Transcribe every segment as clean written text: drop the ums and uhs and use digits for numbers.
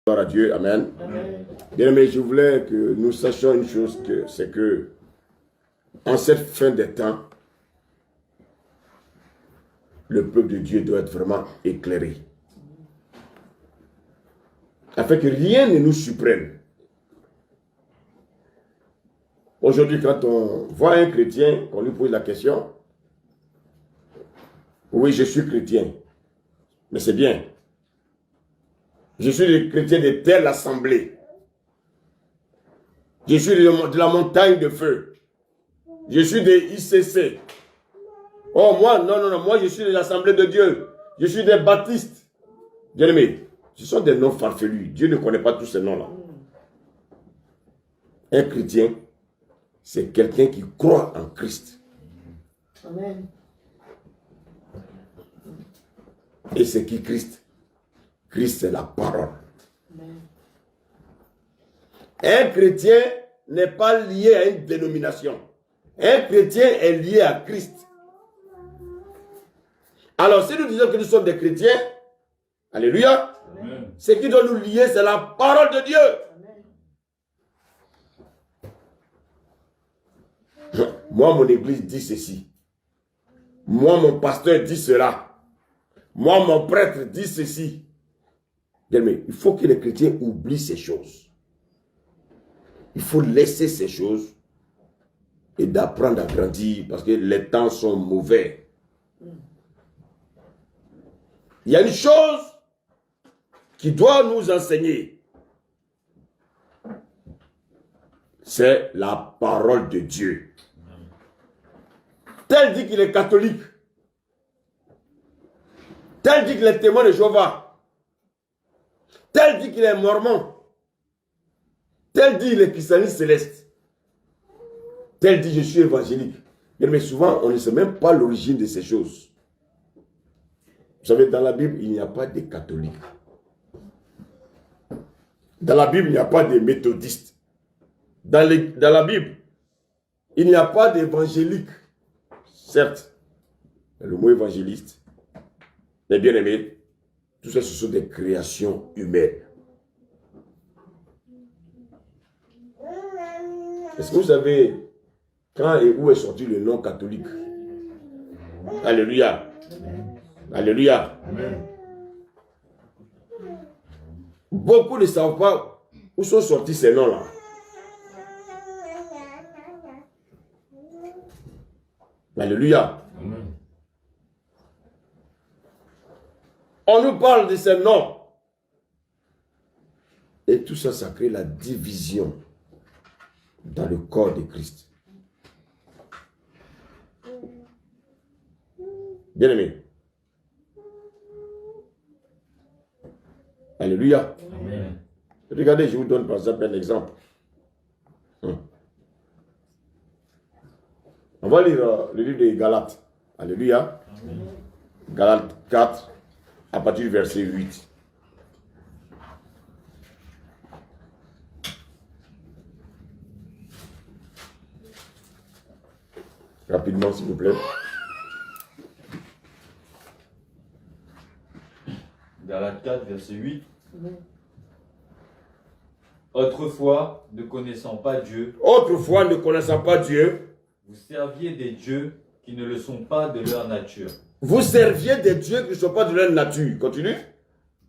Gloire à Dieu, amen. Amen. Bien aimé, je voulais que nous sachions une chose, c'est que en cette fin des temps, le peuple de Dieu doit être vraiment éclairé. Afin que rien ne nous surprenne. Aujourd'hui, quand on voit un chrétien, on lui pose la question, oui, je suis chrétien, mais c'est bien. Je suis le chrétien de telle assemblée. Je suis de la montagne de feu. Je suis des ICC. Oh, moi, non, moi je suis de l'Assemblée de Dieu. Je suis des baptistes. Bien aimé, ce sont des noms farfelus. Dieu ne connaît pas tous ces noms-là. Un chrétien, c'est quelqu'un qui croit en Christ. Amen. Et c'est qui Christ? Christ, c'est la parole. Amen. Un chrétien n'est pas lié à une dénomination. Un chrétien est lié à Christ. Alors, si nous disons que nous sommes des chrétiens, alléluia, ce qui doit nous lier, c'est la parole de Dieu. Amen. Moi, mon église dit ceci. Moi, mon pasteur dit cela. Moi, mon prêtre dit ceci. Mais il faut que les chrétiens oublient ces choses. Il faut laisser ces choses et d'apprendre à grandir parce que les temps sont mauvais. Il y a une chose qui doit nous enseigner. C'est la parole de Dieu. Tel dit qu'il est catholique. Tel dit qu'il est témoin de Jéhovah. Tel dit qu'il est mormon. Tel dit qu'il est christianiste céleste. Tel dit je suis évangélique. Mais souvent, on ne sait même pas l'origine de ces choses. Vous savez, dans la Bible, il n'y a pas de catholiques. Dans la Bible, il n'y a pas de méthodistes. Dans la Bible, il n'y a pas d'évangéliques. Certes, le mot évangéliste, mais bien aimé, tout ça, ce sont des créations humaines. Est-ce que vous savez quand et où est sorti le nom catholique? Alléluia. Alléluia. Amen. Beaucoup ne savent pas où sont sortis ces noms-là. Alléluia. Amen. On nous parle de ces noms. Et tout ça, ça crée la division dans le corps de Christ. Bien aimé. Alléluia. Amen. Regardez, je vous donne par exemple un exemple. On va lire le livre des Galates. Alléluia. Amen. Galates 4, à partir du verset 8. Rapidement, s'il vous plaît. Galates 4, verset 8. Autrefois, ne connaissant pas Dieu, vous serviez des dieux qui ne le sont pas de leur nature. Vous serviez des dieux qui ne sont pas de leur nature. Continue.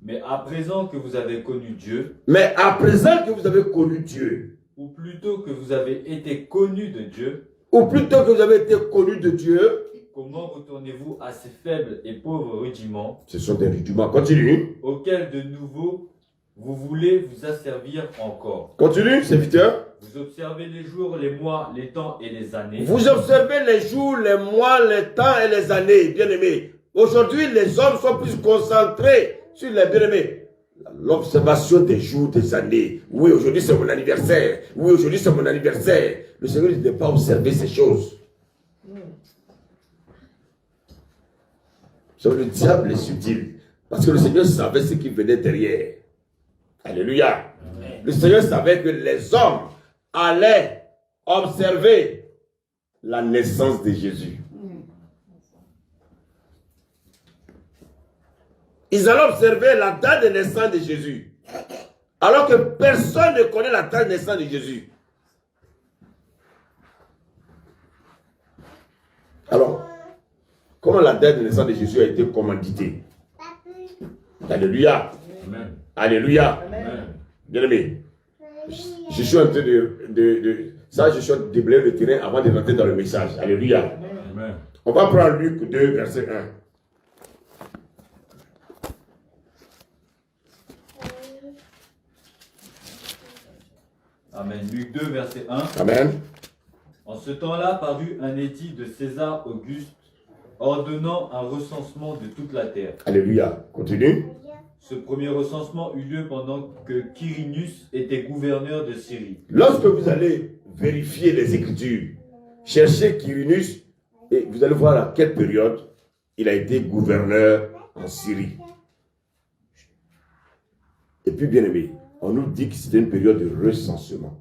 Mais à présent que vous avez connu Dieu, ou plutôt que vous avez été connus de Dieu, comment retournez-vous à ces faibles et pauvres rudiments? Ce sont des rudiments. Continue. Auxquels de nouveau vous voulez vous asservir encore. Continue, serviteur. Vous observez les jours, les mois, les temps et les années. Vous observez les jours, les mois, les temps et les années, bien-aimés. Aujourd'hui, les hommes sont plus concentrés sur les bien-aimés. L'observation des jours, des années. Oui, aujourd'hui c'est mon anniversaire. Oui, aujourd'hui c'est mon anniversaire. Le Seigneur ne doit pas observer ces choses. Le diable est subtil. Parce que le Seigneur savait ce qui venait derrière. Alléluia. Amen. Le Seigneur savait que les hommes allaient observer la naissance de Jésus. Ils allaient observer la date de naissance de Jésus. Alors que personne ne connaît la date de naissance de Jésus. Alors, comment la date de naissance de Jésus a été commanditée? Alléluia. Amen. Alléluia. Amen. Bien-aimé, je suis en train je suis en train de déblayer le terrain avant de rentrer dans le message. Alléluia. Amen. On va prendre Luc 2, verset 1. Amen. Luc 2, verset 1. Amen. En ce temps-là parut un édit de César Auguste ordonnant un recensement de toute la terre. Alléluia. Continue. Ce premier recensement eut lieu pendant que Quirinius était gouverneur de Syrie. Lorsque vous allez vérifier les Écritures, cherchez Quirinius et vous allez voir à quelle période il a été gouverneur en Syrie. Et puis, bien aimé, on nous dit que c'était une période de recensement.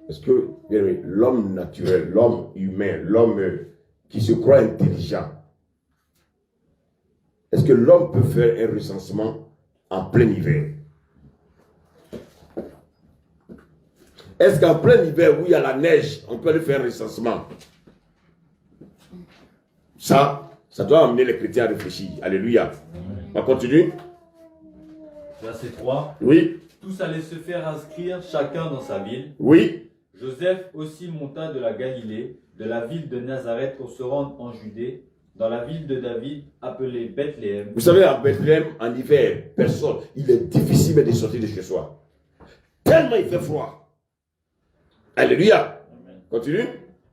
Parce que, bien aimé, l'homme naturel, l'homme humain, l'homme qui se croit intelligent, est-ce que l'homme peut faire un recensement en plein hiver? Est-ce qu'en plein hiver, où il y a la neige, on peut aller faire un recensement? Ça doit amener les chrétiens à réfléchir. Alléluia. On continue. Verset 3. Oui. Tous allaient se faire inscrire chacun dans sa ville. Oui. Joseph aussi monta de la Galilée, de la ville de Nazareth pour se rendre en Judée, dans la ville de David, appelée Bethléem. Vous savez, à Bethléem, en hiver, personne, il est difficile de sortir de chez soi. Tellement il fait froid. Alléluia. Amen. Continue.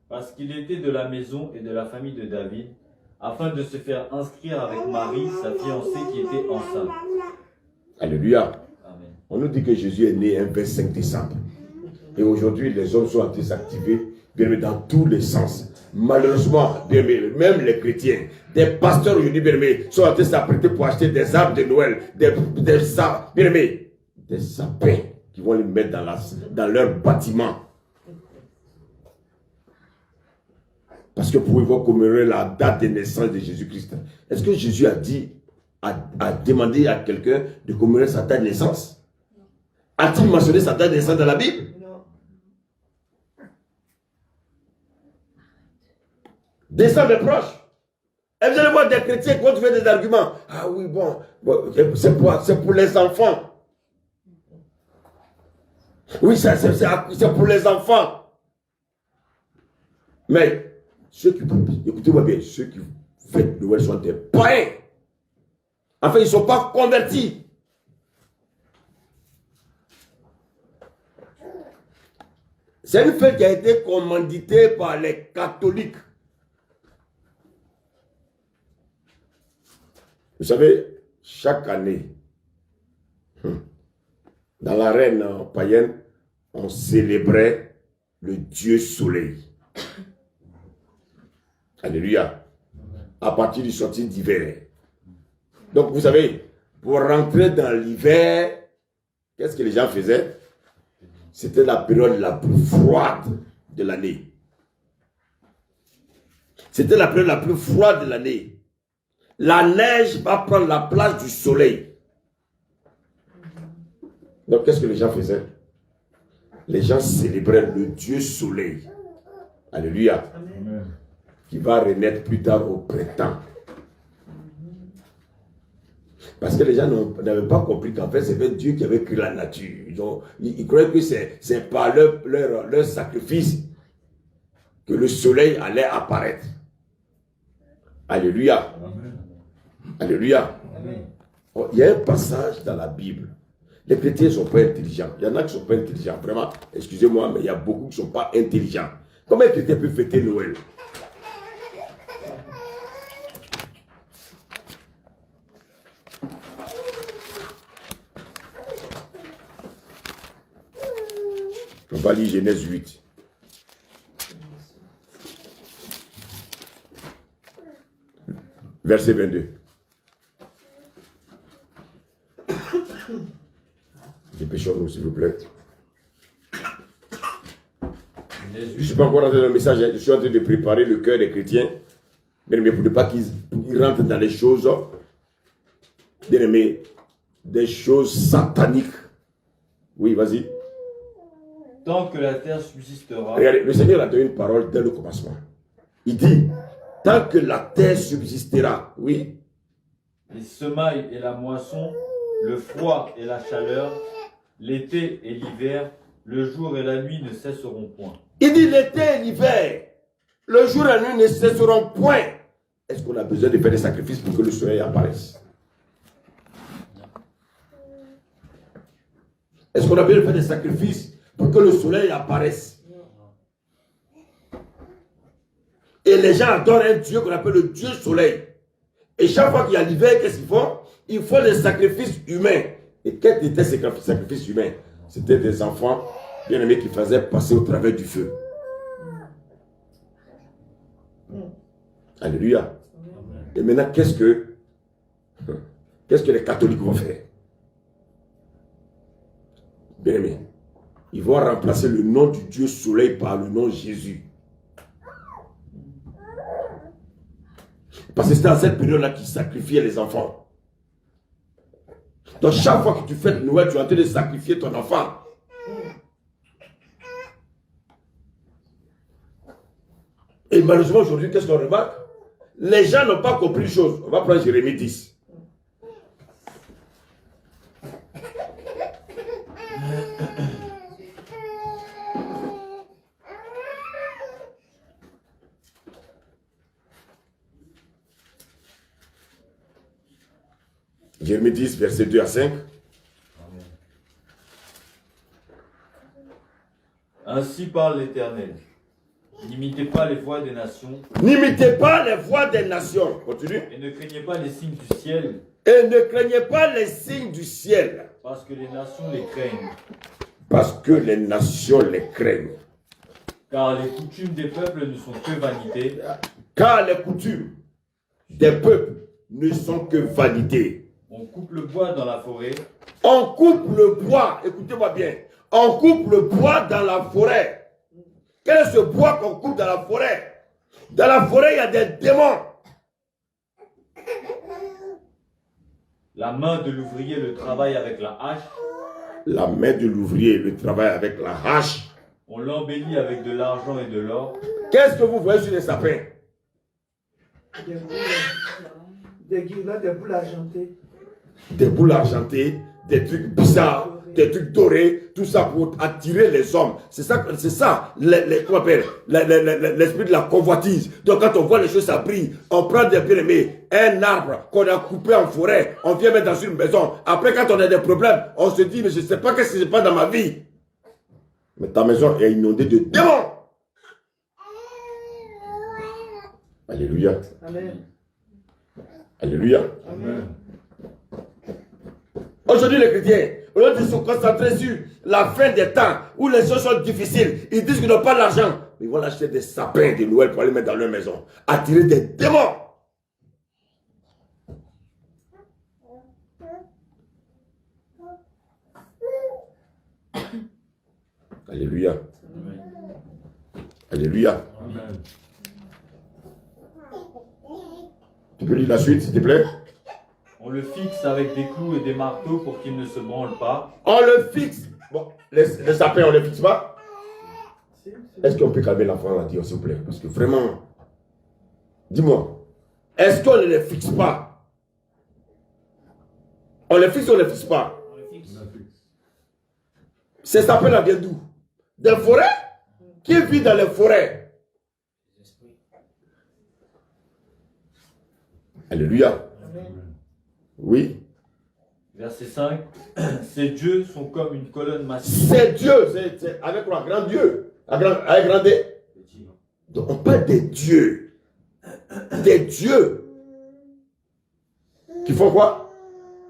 Parce qu'il était de la maison et de la famille de David, afin de se faire inscrire avec Marie, sa fiancée qui était enceinte. Alléluia. Amen. On nous dit que Jésus est né un 25 décembre. Et aujourd'hui, les hommes sont en train de s'activer dans tous les sens. Malheureusement, même les chrétiens, des pasteurs aujourd'hui, sont en train de s'apprêter pour acheter des arbres de Noël, des sapins qui vont les mettre dans leur bâtiment. Parce que pour pouvoir commémorer la date de naissance de Jésus-Christ. Est-ce que Jésus a demandé à quelqu'un de commémorer sa date de naissance? A-t-il mentionné sa date de naissance dans la Bible? Décembre est proche. Et vous allez voir des chrétiens qui vont trouver des arguments. Ah oui, bon c'est pour les enfants. Oui, c'est pour les enfants. Mais, écoutez-moi bien, ceux qui fêtent Noël sont des païens. Enfin, ils ne sont pas convertis. C'est une fête qui a été commanditée par les catholiques. Vous savez, chaque année, dans l'arène païenne, on célébrait le Dieu Soleil. Alléluia. À partir du sortie d'hiver. Donc, vous savez, pour rentrer dans l'hiver, qu'est-ce que les gens faisaient? C'était la période la plus froide de l'année. C'était la période la plus froide de l'année. La neige va prendre la place du soleil. Donc, qu'est-ce que les gens faisaient? Les gens célébraient le Dieu Soleil. Alléluia. Amen. Qui va renaître plus tard au printemps. Parce que les gens n'avaient pas compris qu'en fait, c'était Dieu qui avait créé la nature. Ils croyaient que c'est par leur sacrifice que le soleil allait apparaître. Alléluia. Amen. Alléluia. Amen. Il y a un passage dans la Bible. Les chrétiens ne sont pas intelligents. Il y en a qui ne sont pas intelligents. Vraiment, excusez-moi, mais il y a beaucoup qui ne sont pas intelligents. Comment un chrétien peut fêter Noël? On va lire Genèse 8. Verset 22. Dépêchons-nous, s'il vous plaît. Je ne suis pas encore rentré dans le message. Je suis en train de préparer le cœur des chrétiens. Bien aimé, pour ne pas qu'ils rentrent dans les choses, bien aimé, des choses sataniques. Oui, vas-y. Tant que la terre subsistera, Regardez, le Seigneur a donné une parole dès le commencement. Il dit, tant que la terre subsistera, oui, les semailles et la moisson, le froid et la chaleur, l'été et l'hiver, le jour et la nuit ne cesseront point. il dit l'été et l'hiver, le jour et la nuit ne cesseront point. Est-ce qu'on a besoin de faire des sacrifices pour que le soleil apparaisse? Est-ce qu'on a besoin de faire des sacrifices pour que le soleil apparaisse? Et les gens adorent un Dieu qu'on appelle le Dieu soleil. Et chaque fois qu'il y a l'hiver, qu'est-ce qu'ils font? Ils font des sacrifices humains. Et quels étaient ces sacrifices humains? C'était des enfants bien-aimés qui faisaient passer au travers du feu. Alléluia. Et maintenant, qu'est-ce que les catholiques vont faire? Bien-aimés, ils vont remplacer le nom du Dieu soleil par le nom Jésus. Parce que c'était à cette période-là qu'ils sacrifiaient les enfants. Donc chaque fois que tu fais Noël, tu es en train de sacrifier ton enfant. Et malheureusement aujourd'hui, qu'est-ce qu'on remarque? Les gens n'ont pas compris une chose. On va prendre Jérémie 10. Jérémie 10, verset 2 à 5. Ainsi parle l'Éternel. N'imitez pas les voies des nations. N'imitez pas les voies des nations. Continue. Et ne craignez pas les signes du ciel. Et ne craignez pas les signes du ciel. Parce que les nations les craignent. Parce que les nations les craignent. Car les coutumes des peuples ne sont que vanité. Car les coutumes des peuples ne sont que vanité. On coupe le bois dans la forêt. On coupe le bois, écoutez-moi bien, on coupe le bois dans la forêt. Quel est ce bois qu'on coupe dans la forêt? Dans la forêt, il y a des démons. La main de l'ouvrier le travaille avec la hache. La main de l'ouvrier le travaille avec la hache. On l'embellit avec de l'argent et de l'or. Qu'est-ce que vous voyez sur les sapins? Des guirlandes, des boules argentées. Des boules argentées, des trucs bizarres, des trucs dorés, tout ça pour attirer les hommes. C'est ça, comment on appelle, l'esprit de la convoitise. Donc quand on voit les choses, ça brille. On prend des bien-aimés, un arbre qu'on a coupé en forêt, on vient mettre dans une maison. Après, quand on a des problèmes, on se dit, mais je ne sais pas qu'est-ce qui se passe dans ma vie. Mais ta maison est inondée de démons. Alléluia. Amen. Alléluia. Amen. Aujourd'hui, les chrétiens, au lieu de se concentrer sur la fin des temps où les choses sont difficiles, ils disent qu'ils n'ont pas d'argent. Mais ils vont acheter des sapins de Noël pour aller mettre dans leur maison. Attirer des démons. Alléluia. Amen. Alléluia. Amen. Tu peux lire la suite, s'il te plaît? On le fixe avec des clous et des marteaux pour qu'il ne se branle pas. On le fixe. Bon, les sapins, on ne les fixe pas? Est-ce qu'on peut calmer l'enfant là, s'il vous plaît? Parce que vraiment, dis-moi, est-ce qu'on ne les fixe pas? On les fixe ou on ne les fixe pas? On le fixe. Ces sapins là viennent d'où? Des forêts? Qui vit dans les forêts? Alléluia. Amen. Oui. Verset 5. Ces dieux sont comme une colonne massive. C'est Dieu, c'est avec un grand Dieu. Avec grand D. Donc on parle des dieux. Des dieux. Qui font quoi?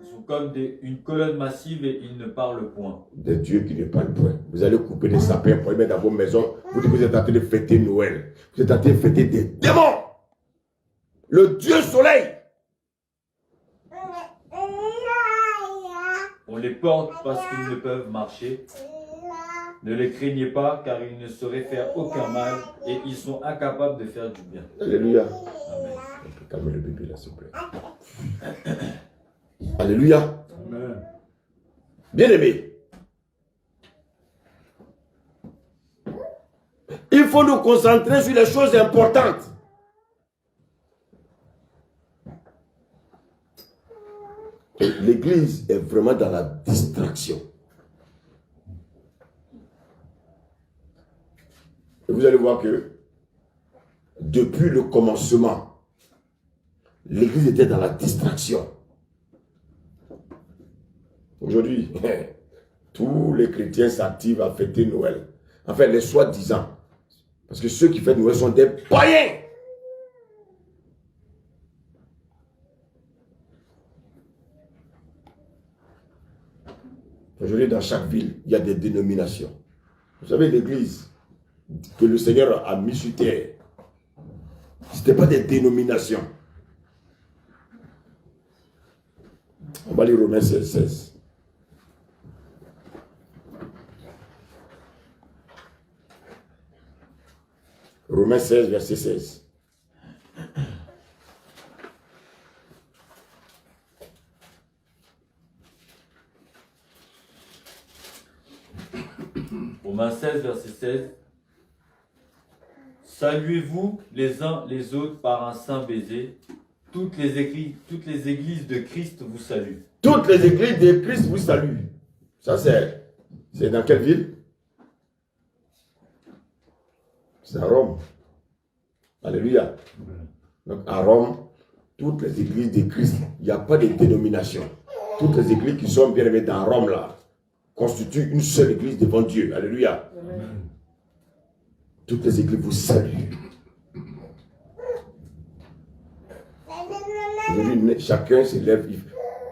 Ils sont comme une colonne massive et ils ne parlent point. Des dieux qui ne parlent point. Vous allez couper des sapins pour les mettre dans vos maisons. Vous dites que vous êtes en train de fêter Noël. Vous êtes en train de fêter des démons. Le Dieu soleil. On les porte parce qu'ils ne peuvent marcher. Ne les craignez pas car ils ne sauraient faire aucun mal et ils sont incapables de faire du bien. Alléluia. Amen. On peut calmer le bébé là, s'il vous plaît. Alléluia. Amen. Bien-aimé, Il faut nous concentrer sur les choses importantes. L'église est vraiment dans la distraction. Et vous allez voir que depuis le commencement, l'église était dans la distraction. Aujourd'hui, tous les chrétiens s'activent à fêter Noël. Enfin, les soi-disant. Parce que ceux qui fêtent Noël sont des païens. Aujourd'hui, dans chaque ville, il y a des dénominations. Vous savez, l'église que le Seigneur a mis sur terre, ce n'était pas des dénominations. On va lire Romains 16. Romains 16, verset 16. Romains 16, verset 16. Saluez-vous les uns les autres par un saint baiser. Toutes les églises de Christ vous saluent. Toutes les églises de Christ vous saluent. Ça, c'est dans quelle ville? C'est à Rome. Alléluia. Donc à Rome, toutes les églises de Christ, il n'y a pas de dénomination. Toutes les églises qui sont bien aimées dans Rome, là, constituent une seule église devant Dieu. Alléluia. Amen. Toutes les églises vous saluent. Aujourd'hui, chacun se lève.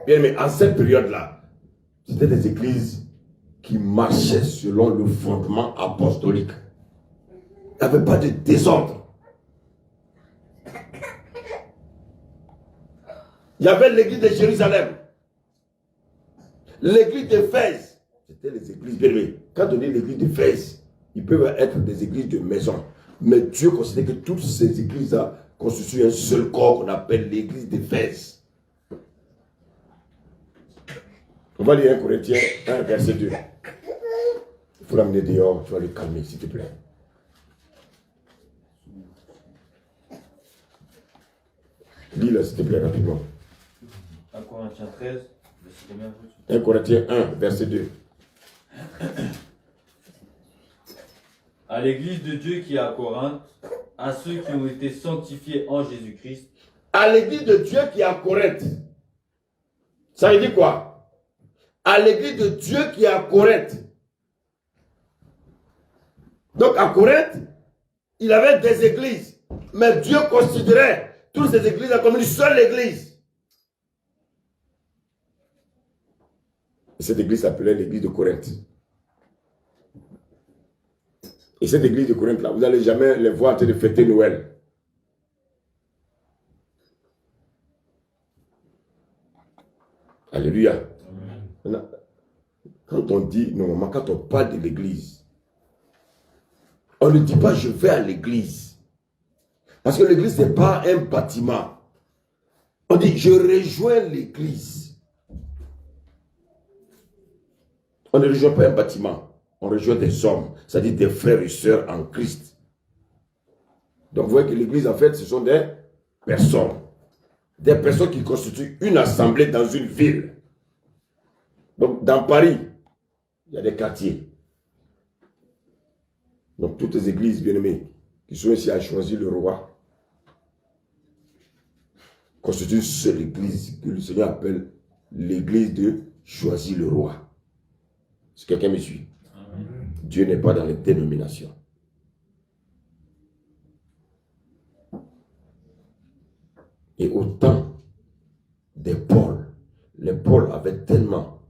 Bien aimé, en cette période-là, c'était des églises qui marchaient selon le fondement apostolique. Il n'y avait pas de désordre. Il y avait l'église de Jérusalem, l'église d'Éphèse. C'était les églises bien aimées. Quand on dit l'église d'Éphèse, ils peuvent être des églises de maison. Mais Dieu considère que toutes ces églises-là constituent un seul corps qu'on appelle l'église d'Éphèse. On va lire 1 Corinthiens 1, verset 2. Il faut l'amener dehors, tu vas le calmer, s'il te plaît. Lis-le, s'il te plaît, rapidement. 1 Corinthiens 13, verset combien? 1 Corinthiens 1, verset 2. À l'église de Dieu qui est à Corinthe, à ceux qui ont été sanctifiés en Jésus-Christ. À l'église de Dieu qui est à Corinthe. Ça veut dire quoi? À l'église de Dieu qui est à Corinthe. Donc à Corinthe, il avait des églises. Mais Dieu considérait toutes ces églises comme une seule église. Et cette église s'appelait l'église de Corinthe. Et cette église de Corinthe là, vous n'allez jamais les voir en train de fêter Noël. Alléluia. Amen. Quand on dit, normalement, quand on parle de l'église, on ne dit pas je vais à l'église. Parce que l'église, ce n'est pas un bâtiment. On dit je rejoins l'église. On ne rejoint pas un bâtiment. On rejoint des hommes, c'est-à-dire des frères et sœurs en Christ. Donc vous voyez que l'église, en fait, ce sont des personnes. Des personnes qui constituent une assemblée dans une ville. Donc dans Paris, il y a des quartiers. Donc toutes les églises bien-aimées qui sont ici à choisir le roi constituent une seule église que le Seigneur appelle l'église de choisir le roi. Si quelqu'un me suit. Dieu n'est pas dans les dénominations. Et au temps des Paul, les Paul avaient tellement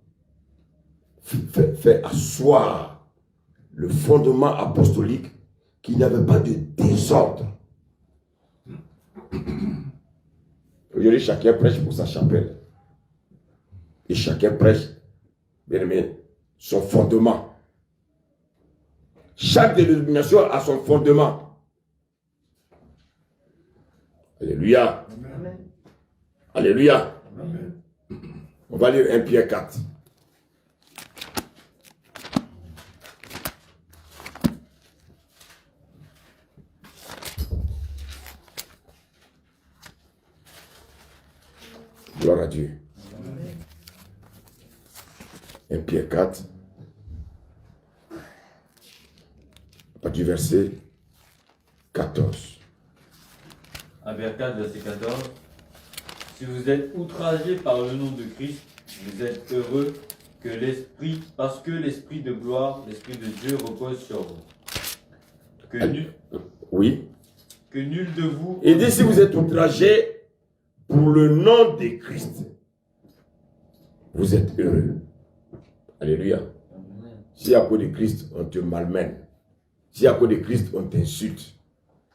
fait asseoir le fondement apostolique qu'il n'y avait pas de désordre. Aujourd'hui, chacun prêche pour sa chapelle. Et chacun prêche, bien aimé, son fondement. Chaque dénomination a son fondement. Alléluia. Amen. Alléluia. Amen. On va lire 1 Pierre 4. Gloire à Dieu. 1 Pierre 4, du verset 14. 1 Pierre 4, verset 14. Si vous êtes outragés par le nom de Christ, vous êtes heureux que l'Esprit, parce que l'Esprit de gloire, l'Esprit de Dieu repose sur vous. Oui. Que nul de vous... Il dit si vous êtes outragés pour le nom de Christ, vous êtes heureux. Alléluia. Si à cause de Christ, on te malmène, si à cause de Christ, on t'insulte,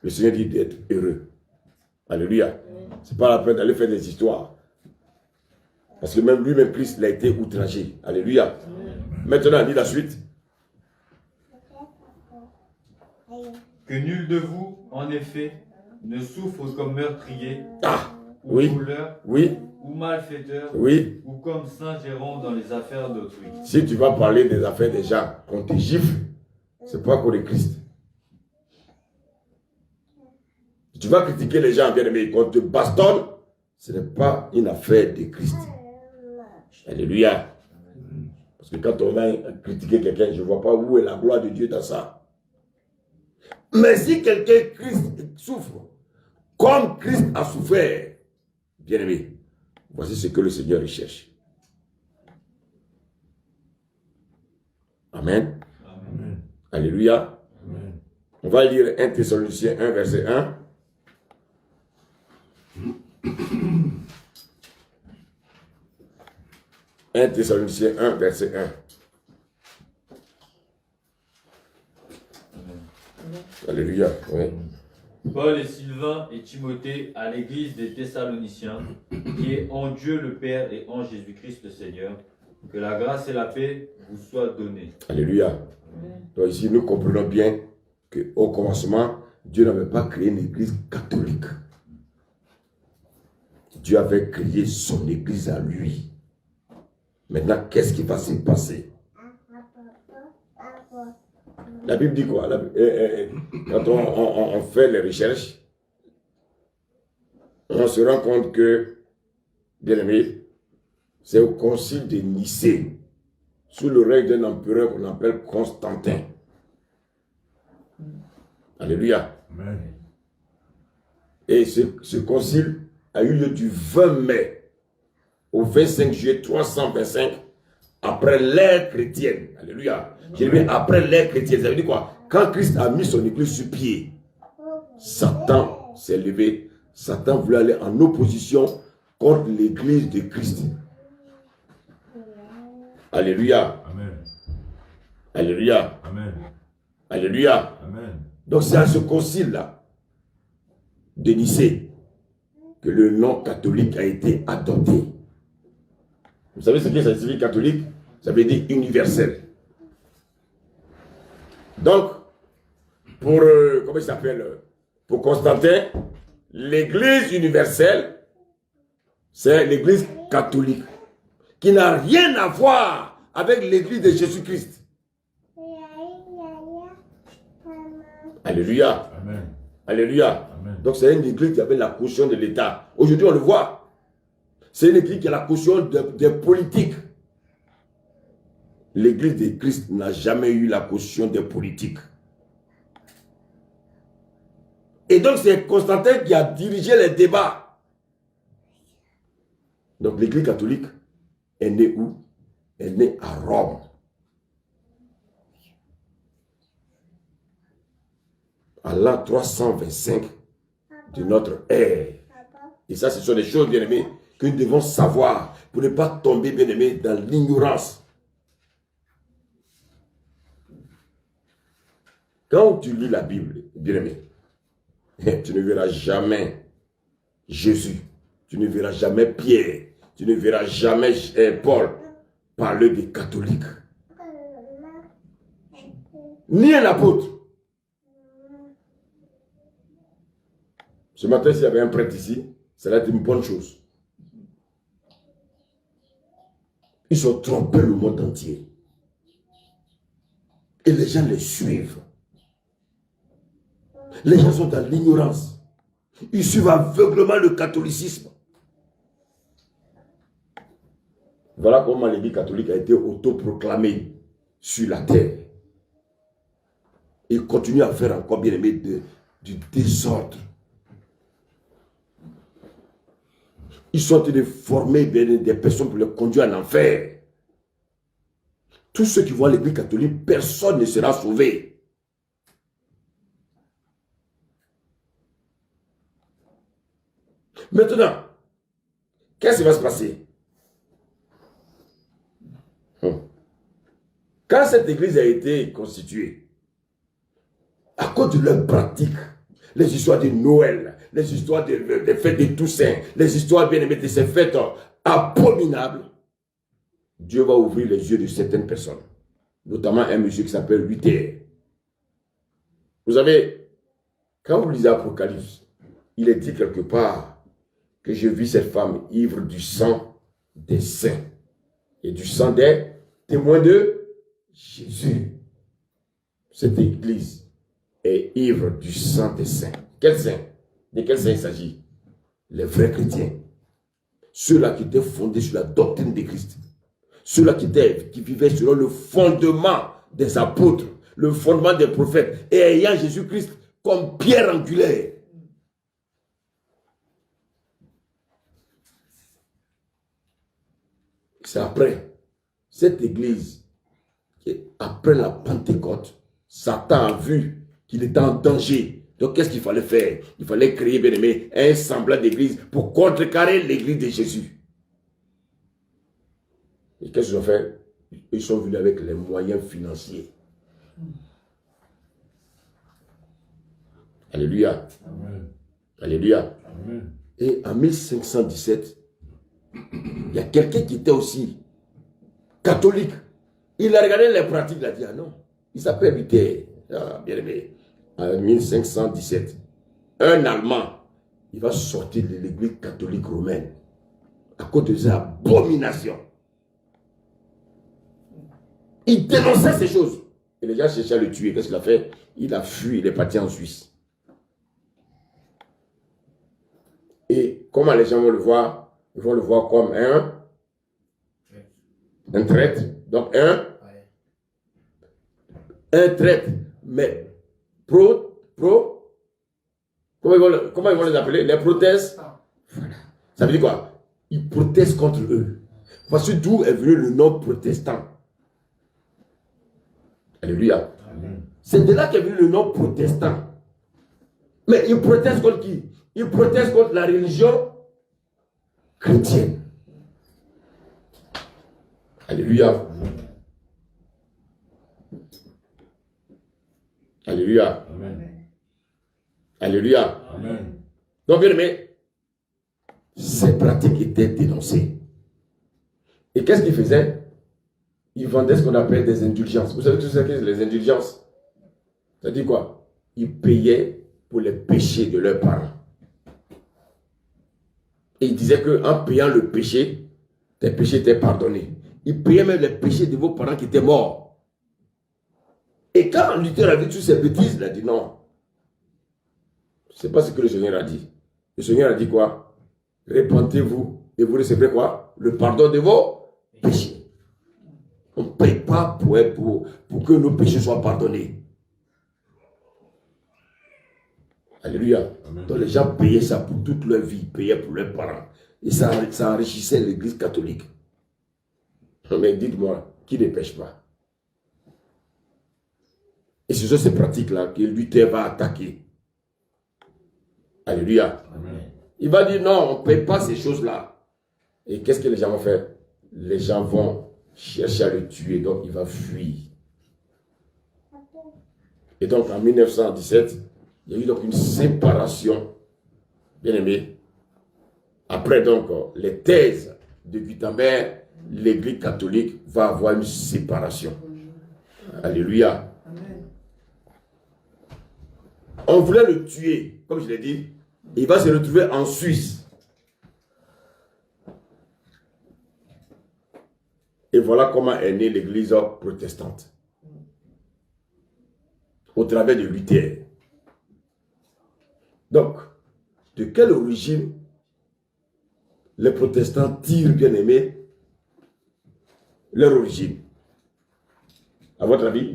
le Seigneur dit d'être heureux. Alléluia. Ce n'est pas la peine d'aller faire des histoires. Parce que même lui-même, Christ, il a été outragé. Alléluia. Maintenant, on dit la suite. Que nul de vous, en effet, ne souffre comme meurtrier, ou oui, voleur, oui, ou malfaiteur, oui. ou comme saint gérant dans les affaires d'autrui. Si tu vas parler des affaires des gens, qu'on te gifle, ce n'est pas pour le Christ. Si tu vas critiquer les gens, bien aimés, qu'on te bastonne, ce n'est pas une affaire de Christ. Alléluia. Parce que quand on va critiquer quelqu'un, je ne vois pas où est la gloire de Dieu dans ça. Mais si quelqu'un souffre, comme Christ a souffert, bien aimé, voici ce que le Seigneur recherche. Amen. Amen. Alléluia. Amen. On va lire 1 Thessaloniciens 1, verset 1. « 1 Thessaloniciens 1, verset 1. Alléluia. Oui. Paul et Sylvain et Timothée à l'église des Thessaloniciens, qui est en Dieu le Père et en Jésus-Christ le Seigneur, que la grâce et la paix vous soient données. Alléluia. Donc ici, nous comprenons bien qu'au commencement, Dieu n'avait pas créé une église catholique. Dieu avait créé son église à lui. Maintenant, qu'est-ce qui va se passer? La Bible dit quoi? Quand on fait les recherches, on se rend compte que, bien aimé, c'est au concile de Nicée, sous le règne d'un empereur qu'on appelle Constantin. Alléluia. Amen. Et ce concile a eu lieu du 20 mai au 25 juillet 325 après l'ère chrétienne. Alléluia. J'ai dit après l'ère chrétienne. Ça veut dire quoi? Quand Christ a mis son église sur pied, Satan s'est levé. Satan voulait aller en opposition contre l'église de Christ. Alléluia. Amen. Alléluia. Amen. Alléluia. Amen. Donc c'est à ce concile-là de Nicée que le nom catholique a été adopté. Vous savez ce que ça signifie catholique? Ça veut dire universel. Donc, pour, comment il s'appelle? Pour Constantin, l'église universelle, c'est l'église catholique, qui n'a rien à voir avec l'église de Jésus-Christ. Alléluia. Amen. Alléluia. Amen. Donc c'est une église qui avait la caution de l'État. Aujourd'hui, on le voit. C'est une église qui a la caution des politiques. L'église de Christ n'a jamais eu la caution des politiques. Et donc c'est Constantin qui a dirigé les débats. Donc l'église catholique est née où? Elle est née à Rome. À l'an 325 de notre ère. Et ça, ce sont des choses, bien aimées, que nous devons savoir pour ne pas tomber, bien aimés, dans l'ignorance. Quand tu lis la Bible, bien aimé, tu ne verras jamais Jésus, tu ne verras jamais Pierre, tu ne verras jamais Paul parler des catholiques. Ni un apôtre. Ce matin, s'il y avait un prêtre ici, ça va être une bonne chose. Ils ont trompé le monde entier. Et les gens les suivent. Les gens sont dans l'ignorance. Ils suivent aveuglement le catholicisme. Voilà comment l'église catholique a été autoproclamée sur la terre. Et continue à faire encore, bien aimé, du désordre. Ils sont en train de former des personnes pour les conduire en enfer. Tous ceux qui voient l'église catholique, personne ne sera sauvé. Maintenant, qu'est-ce qui va se passer? Quand cette église a été constituée, à cause de leurs pratiques, les histoires de Noël, les histoires des fêtes de Toussaint, les histoires bien aimées de ces fêtes abominables, Dieu va ouvrir les yeux de certaines personnes, notamment un monsieur qui s'appelle Luther. Vous savez, quand vous lisez Apocalypse, il est dit quelque part que je vis cette femme ivre du sang des saints et du sang des témoins de Jésus. Cette église est ivre du sang des saints. Quels saints? De quels saints il s'agit? Les vrais chrétiens. Ceux-là qui étaient fondés sur la doctrine de Christ. Ceux-là qui vivaient selon le fondement des apôtres, le fondement des prophètes, et ayant Jésus-Christ comme pierre angulaire. C'est après cette église, après la Pentecôte, Satan a vu qu'il était en danger. Donc qu'est-ce qu'il fallait faire? Il fallait créer, bien aimé, un semblant d'église pour contrecarrer l'église de Jésus. Et qu'est-ce qu'ils ont fait? Ils sont venus avec les moyens financiers. Alléluia. Amen. Alléluia. Amen. Et en 1517, il y a quelqu'un qui était aussi catholique. Il a regardé les pratiques, il a dit, ah non, il s'appelle Luther. Ah, bien aimé. En 1517, un Allemand, il va sortir de l'église catholique romaine à cause de ces abominations. Il dénonçait ces choses. Et les gens cherchaient à le tuer. Qu'est-ce qu'il a fait? Il a fui, il est parti en Suisse. Et comment les gens vont le voir? Ils vont le voir comme un traître. Donc un traître. Mais comment ils vont les appeler? Les protestants. Ça veut dire quoi? Ils protestent contre eux. Parce que d'où est venu le nom protestant? Alléluia. C'est de là qu'est venu le nom protestant. Mais ils protestent contre qui? Ils protestent contre la religion chrétienne. Alléluia. Alléluia. Amen. Alléluia. Amen. Donc, bien aimé, ces pratiques étaient dénoncées. Et qu'est-ce qu'ils faisaient? Ils vendaient ce qu'on appelle des indulgences. Vous savez tout ce que c'est les indulgences? Ça dit quoi? Ils payaient pour les péchés de leurs parents. Et ils disaient qu'en payant le péché, tes péchés étaient pardonnés. Ils payaient même les péchés de vos parents qui étaient morts. Et quand Luther a vu toutes ces bêtises, il a dit non. Ce n'est pas ce que le Seigneur a dit. Le Seigneur a dit quoi? Répentez-vous et vous recevrez quoi? Le pardon de vos péchés. On ne paye pas pour que nos péchés soient pardonnés. Alléluia. Amen. Donc les gens payaient ça pour toute leur vie, payaient pour leurs parents. Et ça enrichissait l'église catholique. Mais dites-moi, qui ne pêche pas? Et ce sont ces pratiques-là que Luther va attaquer. Alléluia. Amen. Il va dire non, on ne paye pas ces choses-là. Et qu'est-ce que les gens vont faire? Les gens vont chercher à le tuer, donc il va fuir. Et donc en 1917, il y a eu donc une séparation, bien aimé. Après donc les thèses de Gutenberg, l'église catholique va avoir une séparation. Alléluia. Amen. On voulait le tuer, comme je l'ai dit. Il va se retrouver en Suisse. Et voilà comment est née l'église protestante. Au travers de Luther. Donc, de quelle origine les protestants tirent, bien aimés, leur origine? À votre avis,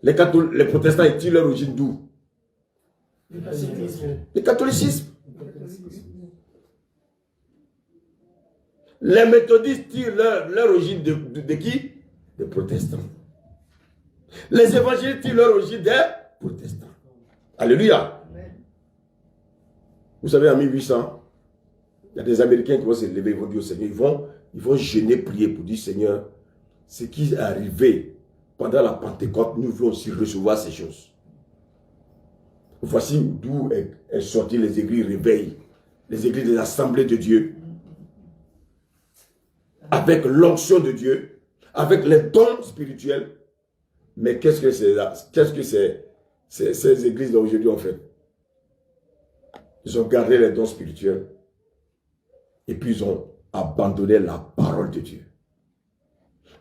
les protestants, ils tirent leur origine d'où? Le catholicisme. Les méthodistes tirent leur origine de qui? Des protestants. Les évangélistes tirent leur origine des protestants. Alléluia. Vous savez, en 1800, il y a des Américains qui vont se lever, ils vont dire au Seigneur, ils vont jeûner, prier pour dire, Seigneur, ce qui est arrivé pendant la Pentecôte, nous voulons aussi recevoir ces choses. Voici d'où est sorti les églises réveil, les églises des assemblées de Dieu, avec l'onction de Dieu, avec les dons spirituels. Mais qu'est-ce que ces églises d'aujourd'hui ont fait? Ils ont gardé les dons spirituels et puis ils ont abandonné la parole de Dieu.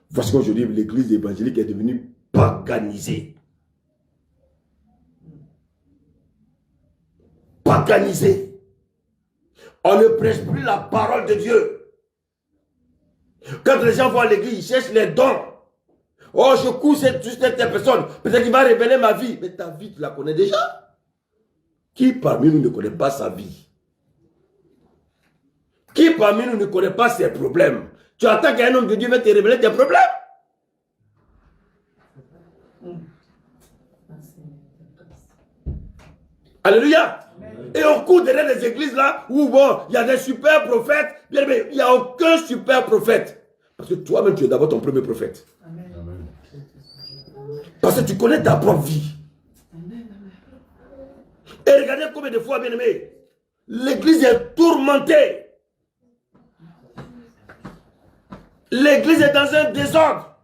Voici qu'aujourd'hui l'église évangélique est devenue paganisée. Paganisée. On ne prêche plus la parole de Dieu. Quand les gens vont à l'église, ils cherchent les dons. Oh, je couche juste cette personne. Peut-être qu'il va révéler ma vie. Mais ta vie, tu la connais déjà. Qui parmi nous ne connaît pas sa vie? Qui parmi nous ne connaît pas ses problèmes? Tu attends qu'un homme de Dieu va te révéler tes problèmes? Alléluia. Et on court derrière les églises là, où bon, il y a des super prophètes. Bien aimé, il n'y a aucun super prophète. Parce que toi-même, tu es d'abord ton premier prophète. Amen. Parce que tu connais ta propre vie. Et regardez combien de fois, bien aimé, l'église est tourmentée. L'église est dans un désordre.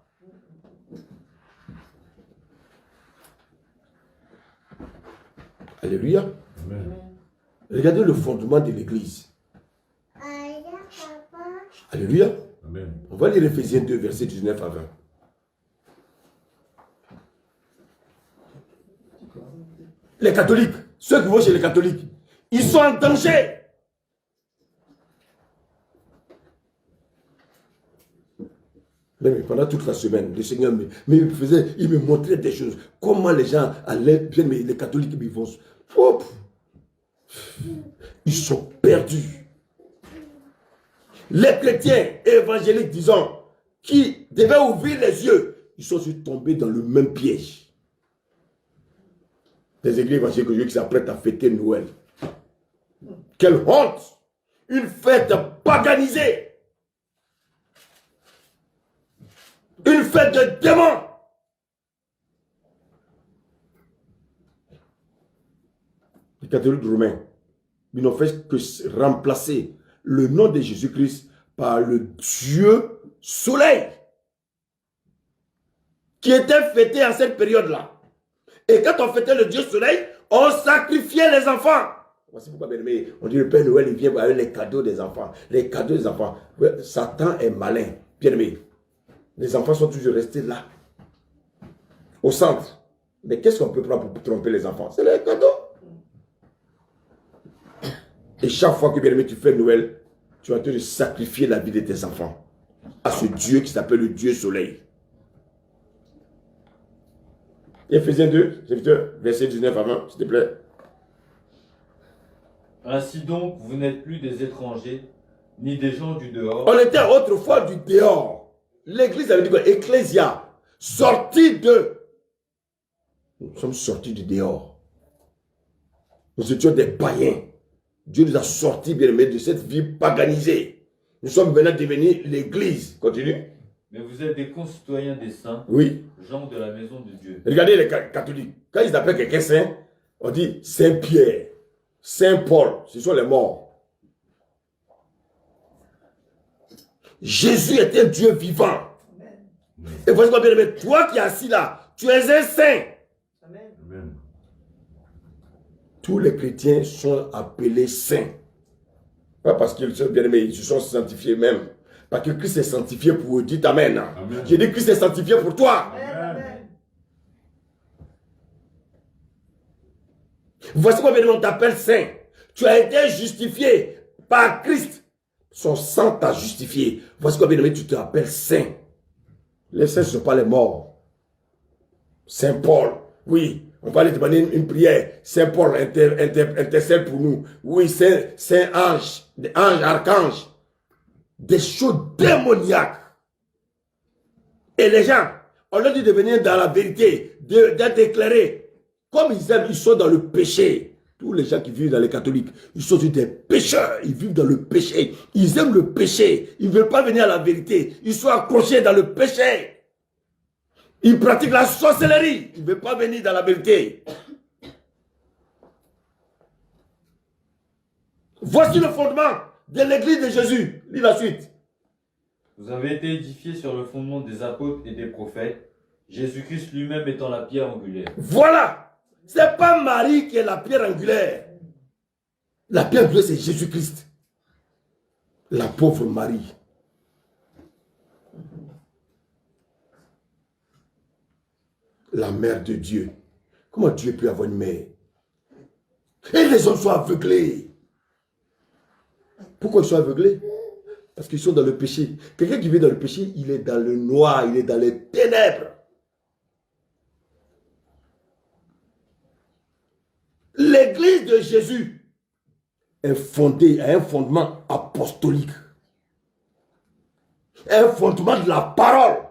Alléluia. Amen. Regardez le fondement de l'église. Alléluia. Amen. On va lire Éphésiens 2, versets 19 à 20. Les catholiques, ceux qui vont chez les catholiques, ils sont en danger. Mais pendant toute la semaine, le Seigneur il me montrait des choses. Comment les gens allaient bien, mais les catholiques, ils vont. Ils sont perdus. Les chrétiens évangéliques, disons, qui devaient ouvrir les yeux, ils sont tombés dans le même piège. Des églises évangéliques qui s'apprêtent à fêter Noël. Quelle honte! Une fête paganisée! Une fête de démons! Les catholiques romains, ils n'ont fait que remplacer le nom de Jésus-Christ par le Dieu soleil, qui était fêté en cette période-là. Et quand on fêtait le Dieu soleil, on sacrifiait les enfants. Voici pourquoi, bien aimé, on dit le Père Noël, il vient avec les cadeaux des enfants. Les cadeaux des enfants. Satan est malin. Bien aimé, les enfants sont toujours restés là, au centre. Mais qu'est-ce qu'on peut prendre pour tromper les enfants? C'est les cadeaux. Et chaque fois que, bien aimé, tu fais Noël, tu vas te sacrifier la vie de tes enfants à ce Dieu qui s'appelle le Dieu soleil. Éphésiens 2, verset 19 à 20, s'il te plaît. Ainsi donc, vous n'êtes plus des étrangers, ni des gens du dehors. On était autrefois du dehors. L'église avait dit quoi? Ecclésia, sorti de. Nous sommes sortis du dehors. Nous étions des païens. Dieu nous a sortis, bien aimés, de cette vie paganisée. Nous sommes maintenant devenus l'église. Continue. Mais vous êtes des concitoyens des saints, oui, gens de la maison de Dieu. Regardez les catholiques. Quand ils appellent quelqu'un saint, on dit Saint Pierre, Saint Paul. Ce sont les morts. Jésus est un Dieu vivant. Amen. Et voici quoi, bien aimé, toi qui es assis là, tu es un saint. Amen. Tous les chrétiens sont appelés saints. Pas parce qu'ils sont bien aimés, ils se sont sanctifiés même. Parce que Christ est sanctifié pour eux. Dites Amen. Amen. J'ai dit Christ est sanctifié pour toi. Amen. Voici pourquoi on t'appelle saint. Tu as été justifié par Christ. Son sang t'a justifié. Voici combien de temps tu te rappelles saint. Les saints, ce ne sont pas les morts. Saint Paul, oui, on va aller demander une prière. Saint Paul intercède pour nous. Oui, Saint Ange, ange, archange. Des choses démoniaques. Et les gens, on leur dit de venir dans la vérité, d'être éclairés. Comme ils aiment, ils sont dans le péché. Tous les gens qui vivent dans les catholiques, ils sont des pécheurs, ils vivent dans le péché. Ils aiment le péché, ils ne veulent pas venir à la vérité. Ils sont accrochés dans le péché. Ils pratiquent la sorcellerie, ils ne veulent pas venir dans la vérité. Voici le fondement de l'église de Jésus. Lis la suite. Vous avez été édifiés sur le fondement des apôtres et des prophètes, Jésus-Christ lui-même étant la pierre angulaire. Voilà. Ce n'est pas Marie qui est la pierre angulaire. La pierre angulaire, c'est Jésus-Christ. La pauvre Marie. La mère de Dieu. Comment Dieu peut avoir une mère? Et les hommes sont aveuglés. Pourquoi ils sont aveuglés? Parce qu'ils sont dans le péché. Quelqu'un qui vit dans le péché, il est dans le noir, il est dans les ténèbres. L'église de Jésus est fondée à un fondement apostolique. Un fondement de la parole.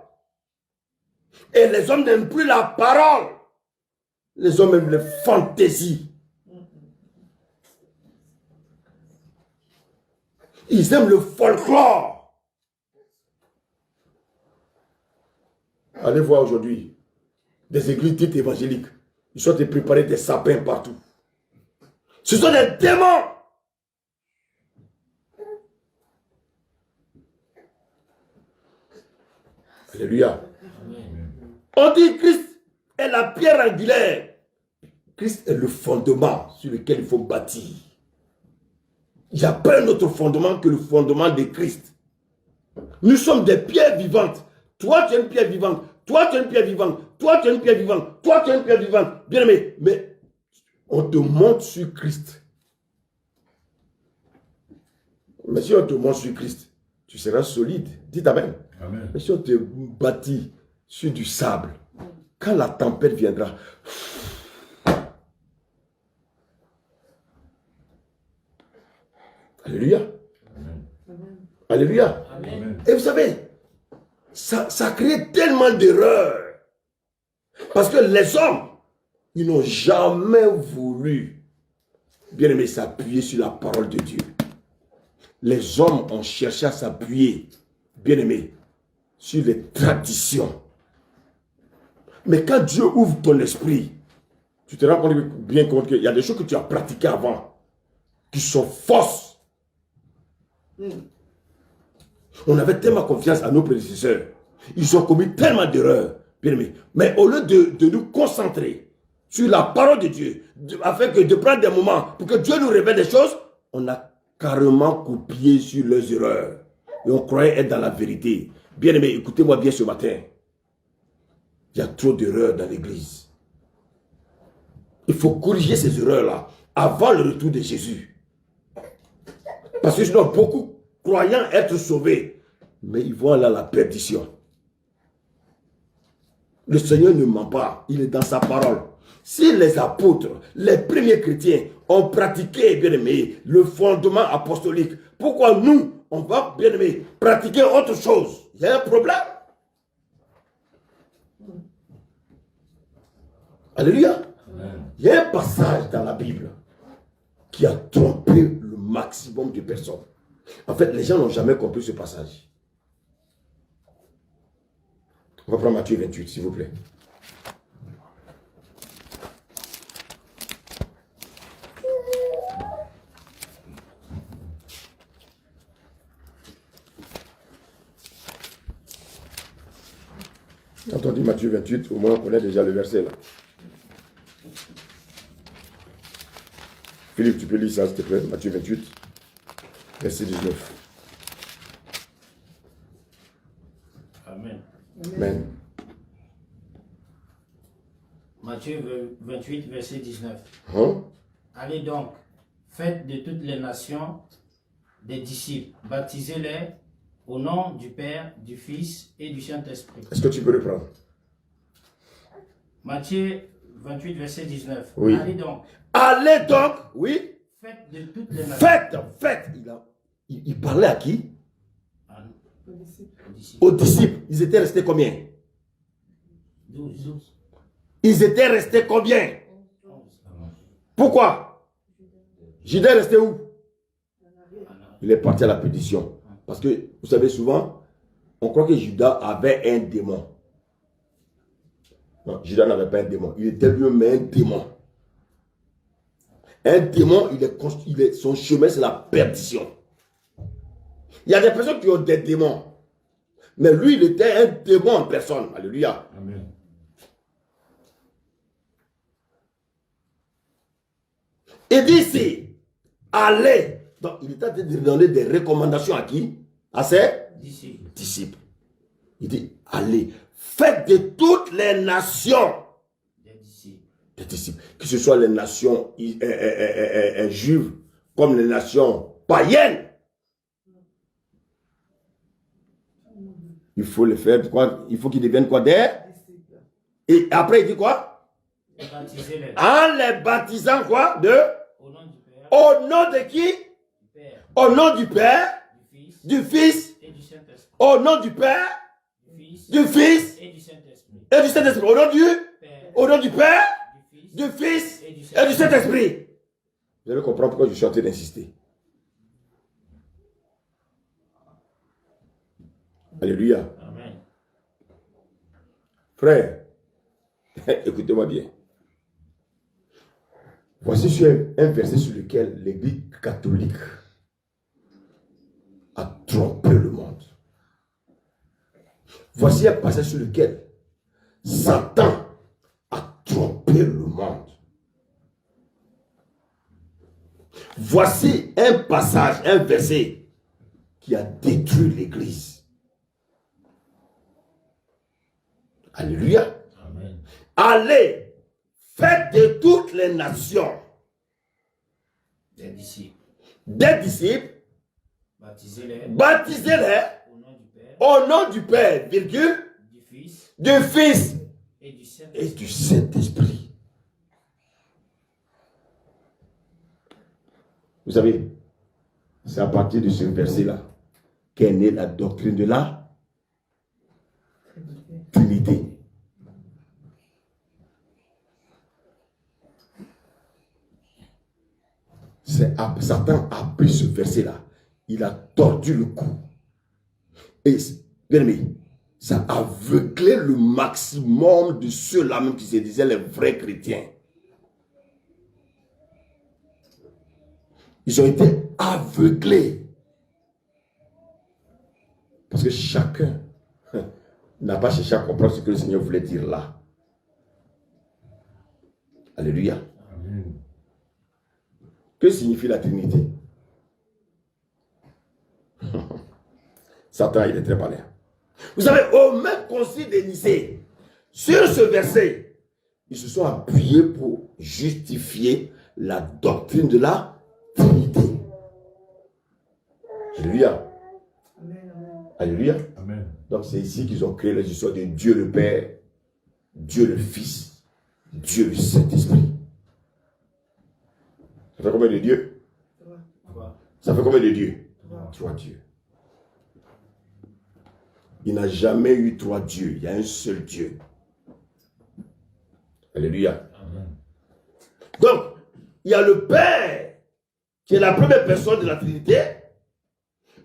Et les hommes n'aiment plus la parole. Les hommes aiment les fantaisies. Ils aiment le folklore. Allez voir aujourd'hui des églises dites évangéliques. Ils sont préparés des sapins partout. Ce sont des démons. Alléluia. On dit Christ est la pierre angulaire. Christ est le fondement sur lequel il faut bâtir. Il n'y a pas un autre fondement que le fondement de Christ. Nous sommes des pierres vivantes. Toi, tu es une pierre vivante. Toi, tu es une pierre vivante. Toi, tu es une pierre vivante. Toi, tu es une pierre vivante. Bien aimé, mais on te monte sur Christ. Mais si on te monte sur Christ, tu seras solide. Dites Amen. Amen. Mais si on te bâtit sur du sable, quand la tempête viendra, Alléluia. Amen. Alléluia. Amen. Et vous savez, ça crée tellement d'erreurs. Parce que les hommes, ils n'ont jamais voulu, bien aimé, s'appuyer sur la parole de Dieu. Les hommes ont cherché à s'appuyer, bien aimé, sur les traditions. Mais quand Dieu ouvre ton esprit, tu te rends bien compte qu'il y a des choses que tu as pratiquées avant, qui sont fausses. On avait tellement confiance à nos prédécesseurs. Ils ont commis tellement d'erreurs, bien aimé. Mais au lieu de nous concentrer sur la parole de Dieu, afin que de prendre des moments pour que Dieu nous révèle des choses, on a carrément copié sur leurs erreurs. Et on croyait être dans la vérité. Bien aimé, écoutez-moi bien ce matin. Il y a trop d'erreurs dans l'église. Il faut corriger ces erreurs-là avant le retour de Jésus. Parce que sinon, beaucoup croyant être sauvés, mais ils vont aller à la perdition. Le Seigneur ne ment pas, il est dans sa parole. Si les apôtres, les premiers chrétiens ont pratiqué, bien aimé, le fondement apostolique, pourquoi nous, on va, bien aimé, pratiquer autre chose? Il y a un problème. Alléluia. Amen. Il y a un passage dans la Bible qui a trompé le maximum de personnes. En fait, les gens n'ont jamais compris ce passage. On va prendre Matthieu 28, s'il vous plaît. Quand on dit Matthieu 28, au moins on connaît déjà le verset là. Philippe, tu peux lire ça s'il te plaît, Matthieu 28, verset 19. Amen. Amen. Matthieu 28, verset 19. Hein? Allez donc, faites de toutes les nations des disciples. Baptisez-les au nom du Père, du Fils et du Saint-Esprit. Est-ce que tu peux reprendre? Matthieu 28, verset 19. Oui. Allez donc, Allez donc, oui. faites de toutes les nations. Faites. Il parlait à qui? Aux disciples. Aux disciples. Ils étaient restés combien? 12. Ils étaient restés combien? 11. Pourquoi? Judas est resté où? Il est parti à la perdition. Parce que, vous savez, souvent, on croit que Judas avait un démon. Non, Judas n'avait pas un démon. Il était lui-même un démon. Un démon, son chemin, c'est la perdition. Il y a des personnes qui ont des démons. Mais lui, il était un démon en personne. Alléluia. Amen. Il dit ici, allez. Donc, il est en train de donner des recommandations à qui? À ses disciples. Il dit, allez, faites de toutes les nations des disciples. Que ce soit les nations juives comme les nations païennes. Il faut les faire quoi? Il faut qu'ils deviennent quoi? Et après, il dit quoi? Baptisez-les. En les baptisant quoi? Au nom du Père, Au nom de qui? du Père, Au nom du Père, du Fils du Fils, et du Saint-Esprit. au nom du Père, Du Fils du Fils et du Saint-Esprit. et du Saint-Esprit. Père, Au nom du Père, du du Fils et du et du Saint-Esprit. Vous allez comprendre pourquoi je suis en train d'insister. Alléluia. Amen. Frère, écoutez-moi bien. Voici un verset sur lequel l'Église catholique a trompé le monde. Voici un passage sur lequel Satan a trompé le monde. Voici un passage, un verset qui a détruit l'Église. Alléluia. Amen. Allez, faites de toutes les nations Des disciples. des disciples, Baptisez-les baptisez-les au nom du Père, au nom du Père, virgule, du Fils du Fils et du et Saint-Esprit. du Saint-Esprit. Vous savez, c'est à partir de ce verset-là qu'est née la doctrine de la Trinité. Satan a pris ce verset-là, il a tordu le cou. Et, bien aimé, ça a aveuglé le maximum de ceux-là même qui se disaient les vrais chrétiens. Ils ont été aveuglés. Parce que chacun n'a pas cherché à comprendre ce que le Seigneur voulait dire là. Alléluia. Amen. Que signifie la Trinité? Satan, il est très malin. Vous savez, au même concile de Nicée, sur ce verset, ils se sont appuyés pour justifier la doctrine de la Trinité. Alléluia. Alléluia. Amen. Donc c'est ici qu'ils ont créé les histoires de Dieu le Père, Dieu le Fils, Dieu le Saint-Esprit. Ça fait combien de dieux? Ça fait combien de dieux? Trois dieux. Il n'a jamais eu trois dieux. Il y a un seul Dieu. Alléluia. Amen. Donc, il y a le Père, qui est la première personne de la Trinité,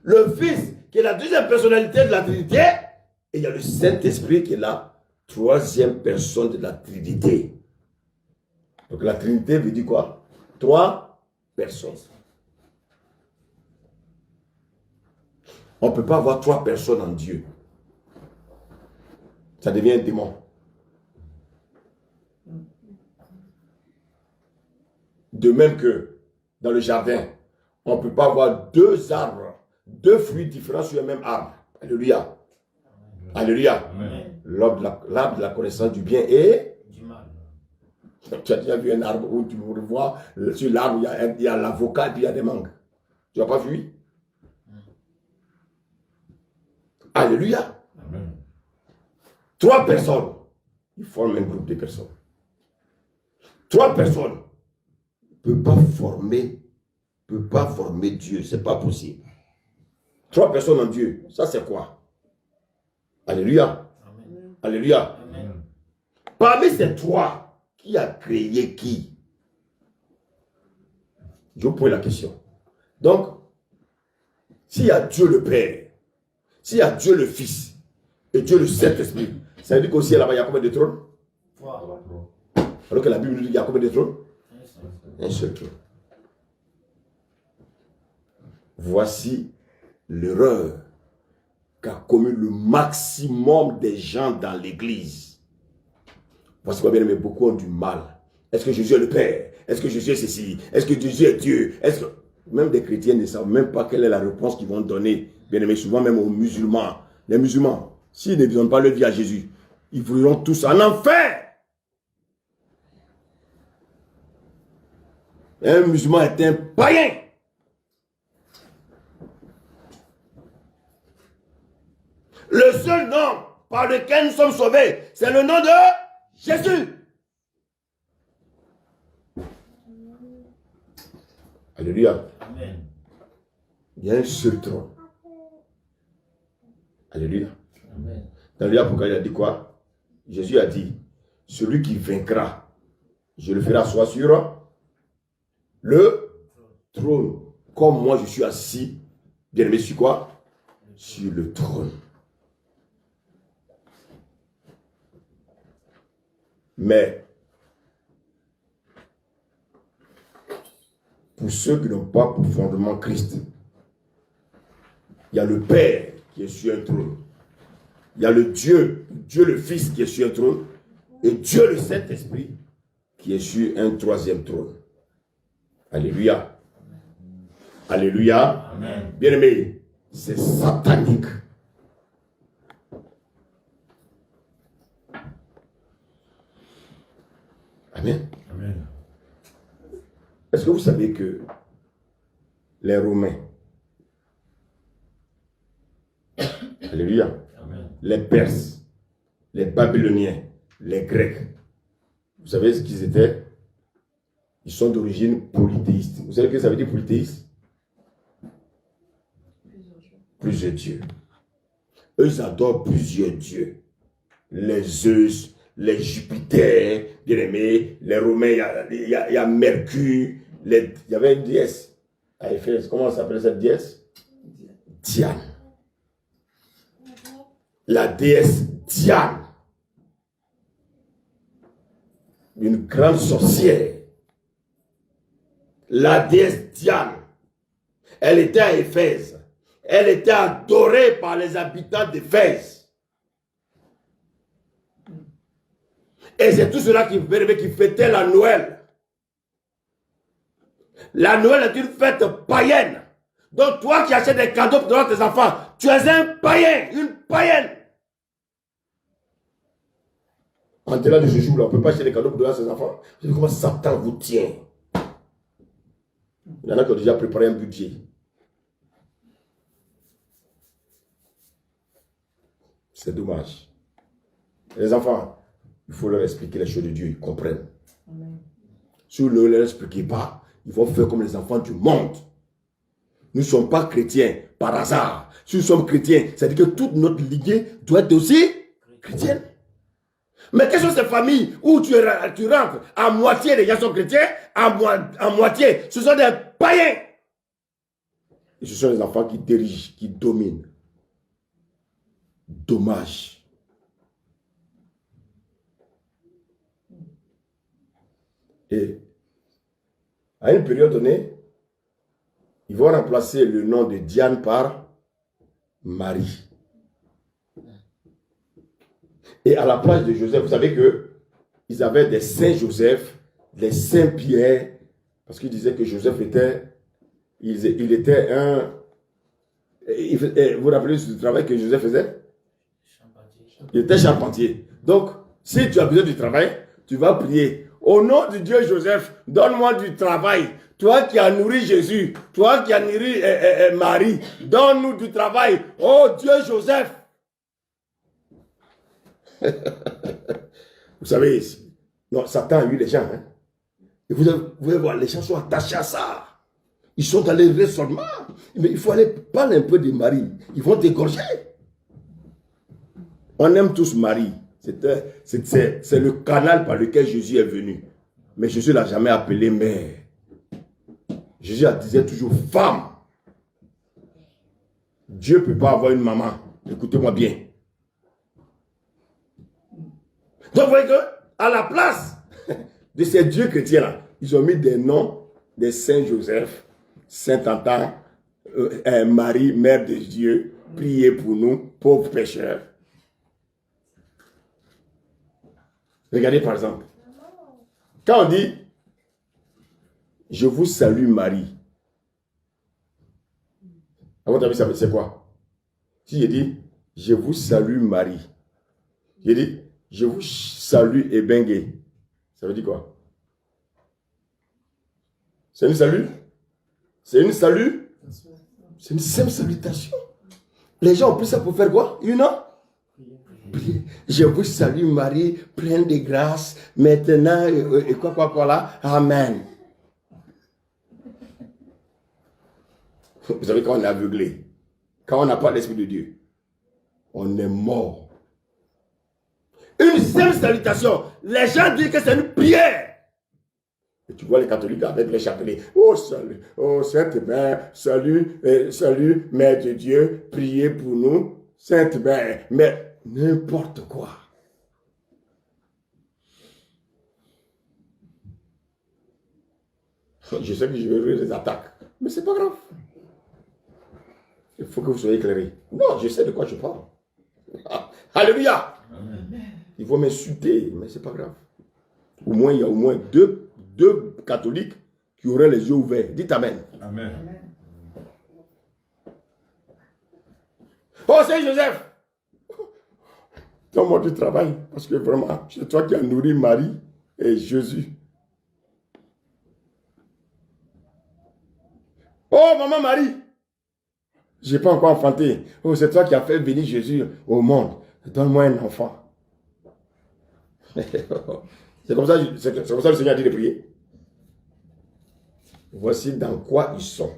le Fils, qui est la deuxième personnalité de la Trinité, et il y a le Saint-Esprit, qui est la troisième personne de la Trinité. Donc, la Trinité veut dire quoi? Trois personnes. On ne peut pas avoir trois personnes en Dieu. Ça devient un démon. De même que dans le jardin, on ne peut pas avoir deux arbres, deux fruits différents sur le même arbre. Alléluia. Alléluia. Amen. L'arbre de la connaissance du bien et Du mal. tu as déjà vu un arbre où tu vois sur l'arbre, il y a l'avocat et puis il y a des mangues. Tu n'as pas vu? Alléluia. 3 personnes, ils forment un groupe de personnes. 3 personnes ne peuvent pas former Dieu. Ce n'est pas possible. 3 personnes en Dieu, ça c'est quoi? Alléluia. Amen. Alléluia. Amen. Parmi ces 3, qui a créé qui? Je vous pose la question. Donc, s'il y a Dieu le Père, s'il y a Dieu le Fils et Dieu le Saint-Esprit, ça veut dire qu'au ciel là-bas, il y a combien de trônes? 3. Alors que la Bible nous dit qu'il y a combien de trônes? Un seul trône. Voici l'erreur qu'a commis le maximum des gens dans l'église. Voici quoi, bien aimé, beaucoup ont du mal. Est-ce que Jésus est le Père? Est-ce que Jésus est ceci? Est-ce que Jésus est Dieu? Est-ce que... Même des chrétiens ne savent même pas quelle est la réponse qu'ils vont donner. Bien aimé, souvent même aux musulmans. Les musulmans, s'ils ne donnent pas leur vie à Jésus, ils brûleront tous en enfer. Un musulman est un païen. Le seul nom par lequel nous sommes sauvés, c'est le nom de Jésus. Alléluia. Amen. Il y a un seul trône. Alléluia. Amen. Dans l'Apocalypse, il a dit quoi? Jésus a dit, celui qui vaincra, je le ferai asseoir sur le trône. Comme moi je suis assis, bien aimé, sur quoi? Sur le trône. Mais, pour ceux qui n'ont pas pour fondement Christ, il y a le Père qui est sur un trône. Il y a le Dieu le Fils qui est sur un trône. Et Dieu le Saint-Esprit qui est sur un 3e trône. Alléluia. Alléluia. Amen. Bien-aimé, c'est satanique. Amen. Amen. Est-ce que vous savez que les Romains, alléluia, Amen. les Perses, les Babyloniens, les Grecs, vous savez ce qu'ils étaient? Ils sont d'origine polythéiste. Vous savez ce que ça veut dire polythéiste? Plusieurs dieux. Eux, ils adorent plusieurs dieux. Les Zeus, les Jupiter, bien aimés, les Romains, il y a Mercure, il y avait une déesse à Éphèse. Comment s'appelle cette déesse? Diane. La déesse Diane. Une grande sorcière. La déesse Diane. Elle était à Éphèse. Elle était adorée par les habitants d'Éphèse. Et c'est tout cela qui fêtait la Noël. La Noël est une fête païenne. Donc toi qui achètes des cadeaux pour donner à tes enfants, tu es un païen, une païenne. En delà de ce jour-là, on ne peut pas acheter des cadeaux pour donner à ses enfants. Vous savez comment Satan vous tient. Il y en a qui ont déjà préparé un budget. C'est dommage. Les enfants, il faut leur expliquer les choses de Dieu, ils comprennent. Amen. Si vous ne leur expliquez pas, ils vont faire comme les enfants du monde. Nous ne sommes pas chrétiens par hasard. Si nous sommes chrétiens, c'est-à-dire que toute notre lignée doit être aussi chrétienne. Mais quelles sont ces familles où tu rentres, à moitié les gens sont chrétiens, à moitié, ce sont des païens. Et ce sont les enfants qui dirigent, qui dominent. Dommage. Et à une période donnée, ils vont remplacer le nom de Diane par Marie. Et à la place de Joseph, vous savez que ils avaient des Saint Joseph, des Saint Pierre, parce qu'ils disaient que Joseph était, il était un... vous vous rappelez du travail que Joseph faisait? Il était charpentier. Donc, si tu as besoin du travail, tu vas prier. Au nom de Dieu Joseph, donne-moi du travail. Toi qui as nourri Jésus, toi qui as nourri Marie, donne-nous du travail. Oh Dieu Joseph, Vous savez, non, Satan a eu les gens. Hein. Et vous pouvez voir, les gens sont attachés à ça. Ils sont dans les raisonnements. Mais il faut aller parler un peu de Marie. Ils vont t'égorger. On aime tous Marie. C'est le canal par lequel Jésus est venu. Mais Jésus ne l'a jamais appelée mère. Jésus disait toujours femme. Dieu ne peut pas avoir une maman. Écoutez-moi bien. Donc vous voyez que, à la place de ces dieux chrétiens-là, ils ont mis des noms de Saint Joseph, Saint Anton, Marie, Mère de Dieu, priez pour nous, pauvres pécheurs. Regardez par exemple, quand on dit « Je vous salue Marie », à votre avis, c'est quoi? Si je dis « Je vous salue Marie », je dis « Je vous salue Ebengue », ça veut dire quoi? C'est une salut? C'est une salut? C'est une simple salutation. Les gens ont pris ça pour faire quoi? Je vous salue Marie, pleine de grâce, maintenant, et quoi là, Amen. Vous savez, quand on est aveuglé, quand on n'a pas l'Esprit de Dieu, on est mort. Une simple salutation, les gens disent que c'est une prière. Et tu vois les catholiques avec les chapelets. Oh, salut, oh, Sainte Mère, salut, salut, Mère de Dieu, priez pour nous, Sainte Mère, mais n'importe quoi. Je sais que je vais ouvrir des attaques, mais c'est pas grave. Il faut que vous soyez éclairés. Non, je sais de quoi je parle. Alléluia. Ils vont m'insulter, mais c'est pas grave. Au moins, il y a au moins deux catholiques qui auraient les yeux ouverts. Dites Amen. Amen. Oh, c'est Joseph. Donne-moi du travail, parce que vraiment, c'est toi qui as nourri Marie et Jésus. Oh, maman Marie, je n'ai pas encore enfanté. Oh, c'est toi qui as fait venir Jésus au monde. Donne-moi un enfant. C'est comme ça que le Seigneur a dit de prier. Voici dans quoi ils sont.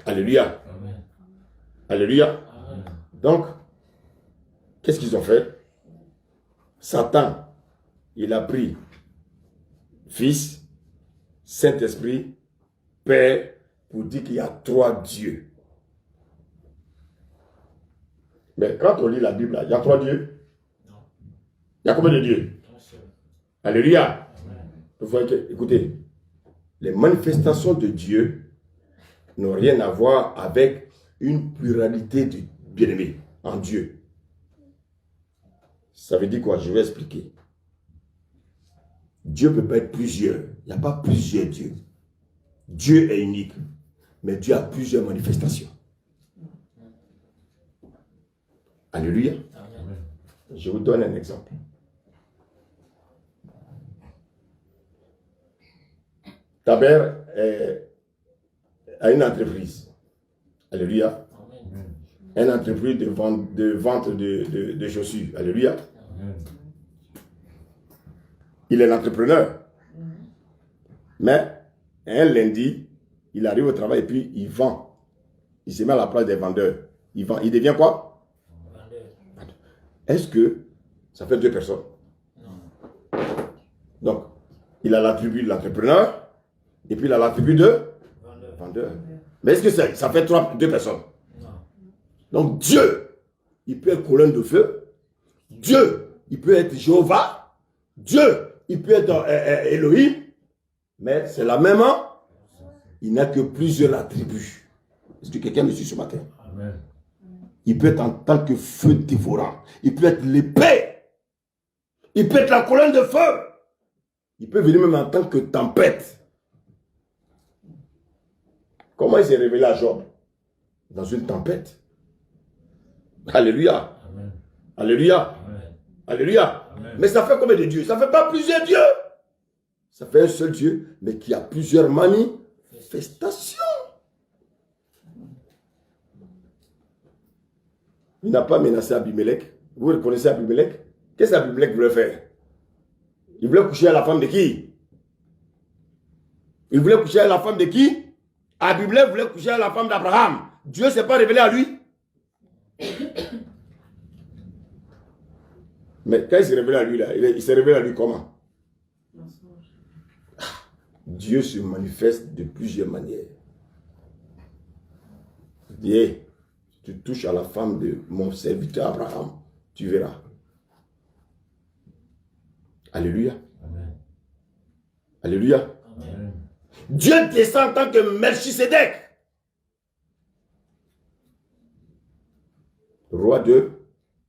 Alléluia. Amen. Alléluia. Amen. Donc, qu'est-ce qu'ils ont fait? Satan, il a pris Fils, Saint-Esprit, Père, pour dire qu'il y a 3 dieux. Mais quand on lit la Bible, il y a 3 dieux. Il y a combien de dieux? Alléluia. Vous voyez que, écoutez, les manifestations de Dieu n'ont rien à voir avec une pluralité de bien-aimés en Dieu. Ça veut dire quoi? Je vais expliquer. Dieu ne peut pas être plusieurs. Il n'y a pas plusieurs dieux. Dieu est unique. Mais Dieu a plusieurs manifestations. Alléluia. Amen. Je vous donne un exemple. Ta mère a une entreprise. Alléluia. Une entreprise de vente de chaussures. Alléluia. Il est l'entrepreneur. Mais un lundi, il arrive au travail et puis il vend. Il se met à la place des vendeurs. Il vend. Il devient quoi? Vendeur. Est-ce que ça fait 2 personnes? Non. Donc, il a l'attribut de l'entrepreneur et puis il a l'attribut de Vendeur. vendeur. Mais est-ce que ça fait 2 personnes? Non. Donc Dieu, il peut être colonne de feu. Dieu, il peut être Jéhovah. Dieu, il peut être Elohim. Mais c'est la même. Il n'a que plusieurs attributs. Est-ce que quelqu'un me suit ce matin? Amen. Il peut être en tant que feu dévorant. Il peut être l'épée. Il peut être la colonne de feu. Il peut venir même en tant que tempête. Comment il s'est révélé à Job? Dans une tempête. Alléluia. Amen. Alléluia. Amen. Alléluia. Amen. Mais ça fait combien de dieux? Ça ne fait pas plusieurs dieux. Ça fait un seul Dieu, mais qui a plusieurs manifestations. Il n'a pas menacé Abimelech. Vous reconnaissez Abimelech? Qu'est-ce qu'Abimelech voulait faire? Il voulait coucher à la femme de qui? Il voulait coucher à la femme de qui? Abimelech voulait coucher à la femme d'Abraham. Dieu ne s'est pas révélé à lui. Mais quand il s'est révélé à lui, là, il s'est révélé à lui comment? Dieu se manifeste de plusieurs manières. Il dit, hey, tu touches à la femme de mon serviteur Abraham, tu verras. Alléluia. Amen. Alléluia. Amen. Dieu descend en tant que Melchisedec, roi de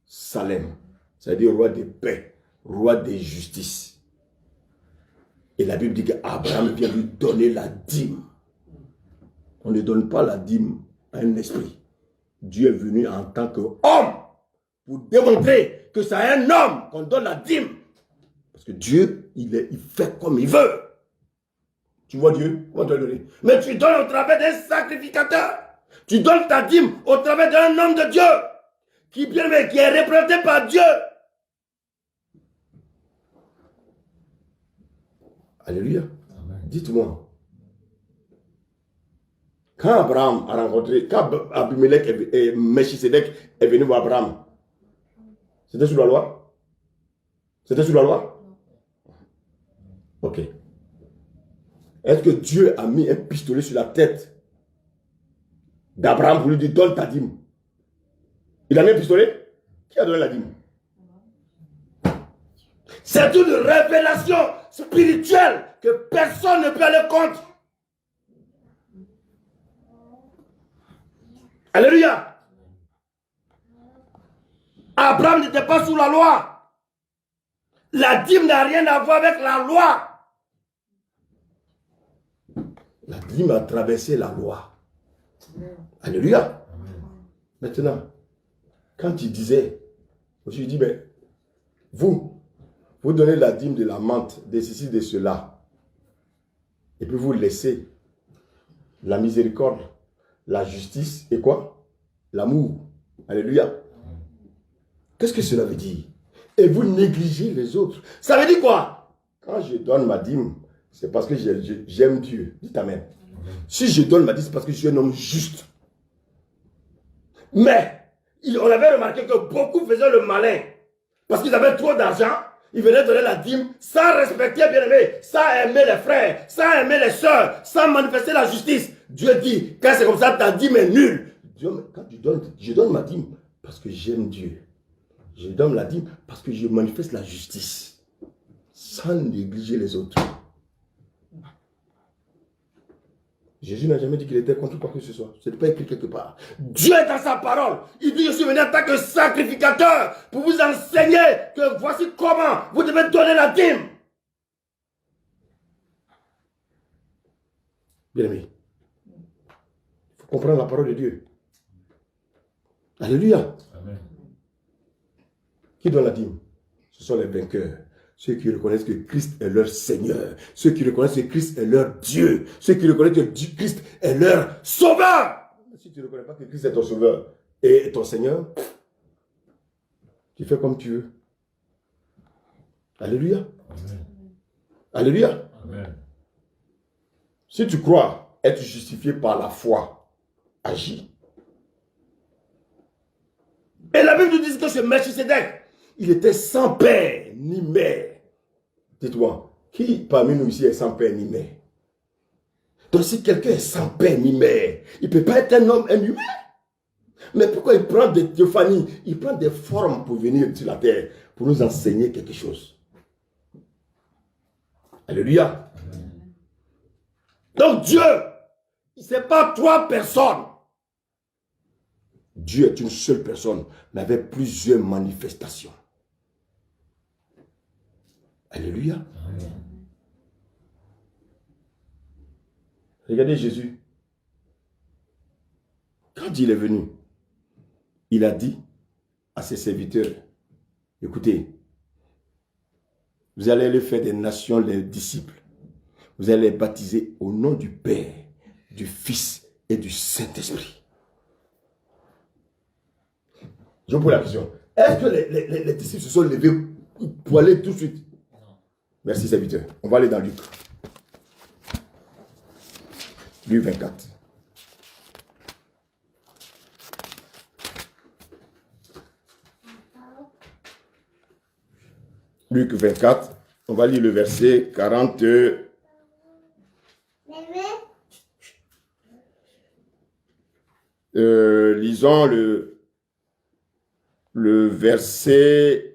Salem, c'est-à-dire roi de paix, roi de justice. Et la Bible dit qu'Abraham vient lui donner la dîme. On ne donne pas la dîme à un esprit. Dieu est venu en tant qu'homme pour démontrer que c'est à un homme qu'on donne la dîme. Parce que Dieu, il fait comme il veut. Tu vois Dieu, on te le donner. Mais tu donnes au travers d'un sacrificateur. Tu donnes ta dîme au travers d'un homme de Dieu qui est représenté par Dieu. Alléluia. Dites-moi. Quand Abraham a rencontré, quand Abimelech et Melchisedec est venu voir Abraham, c'était sous la loi? C'était sous la loi? Ok. Est-ce que Dieu a mis un pistolet sur la tête d'Abraham pour lui dire donne ta dîme? Il a mis un pistolet? Qui a donné la dîme? C'est une révélation spirituelle que personne ne peut aller contre. Alléluia. Abraham n'était pas sous la loi. La dîme n'a rien à voir avec la loi. La dîme a traversé la loi. Alléluia. Maintenant, quand il disait, je lui dis, mais vous donnez la dîme de la menthe, de ceci, de cela. Et puis vous laissez la miséricorde, la justice et quoi? L'amour. Alléluia. Qu'est-ce que cela veut dire? Et vous négligez les autres. Ça veut dire quoi? Quand je donne ma dîme, c'est parce que j'aime Dieu. Dites Amen. Si je donne ma dîme, c'est parce que je suis un homme juste. Mais, on avait remarqué que beaucoup faisaient le malin. Parce qu'ils avaient trop d'argent. Ils venaient donner la dîme sans respecter bien-aimé, sans aimer les frères, sans aimer les sœurs, sans manifester la justice. Dieu dit, quand c'est comme ça, ta dîme est nulle. Dieu, quand tu donnes, je donne ma dîme parce que j'aime Dieu. Je donne la dîme parce que je manifeste la justice. Sans négliger les autres. Jésus n'a jamais dit qu'il était contre quoi que ce soit. Ce n'est pas écrit quelque part. Dieu est dans sa parole. Il dit, je suis venu en tant que sacrificateur pour vous enseigner que voici comment vous devez donner la dîme. Bien aimé, il faut comprendre la parole de Dieu. Alléluia. Amen. Qui donne la dîme? Ce sont les vainqueurs. Ceux qui reconnaissent que Christ est leur Seigneur. Ceux qui reconnaissent que Christ est leur Dieu. Ceux qui reconnaissent que Christ est leur Sauveur. Si tu ne reconnais pas que Christ est ton Sauveur et ton Seigneur, tu fais comme tu veux. Alléluia. Amen. Alléluia. Amen. Si tu crois être justifié par la foi, agis. Et la Bible nous dit que ce Melchisedec, il était sans père ni mère. Dites-moi, qui parmi nous ici est sans père ni mère? Donc si quelqu'un est sans père ni mère, il ne peut pas être un homme, un humain. Mais pourquoi il prend des théophanies, il prend des formes pour venir sur la terre, pour nous enseigner quelque chose? Alléluia. Donc Dieu, ce n'est pas trois personnes. Dieu est une seule personne, mais avec plusieurs manifestations. Alléluia. Amen. Regardez Jésus. Quand il est venu, il a dit à ses serviteurs, écoutez, vous allez aller faire des nations les disciples. Vous allez les baptiser au nom du Père, du Fils et du Saint-Esprit. Je vous pose la question. Est-ce que les disciples se sont levés pour aller tout de suite? Merci, serviteur. On va aller dans Luc. Luc 24. Luc 24. On va lire le verset 40. Lisons le verset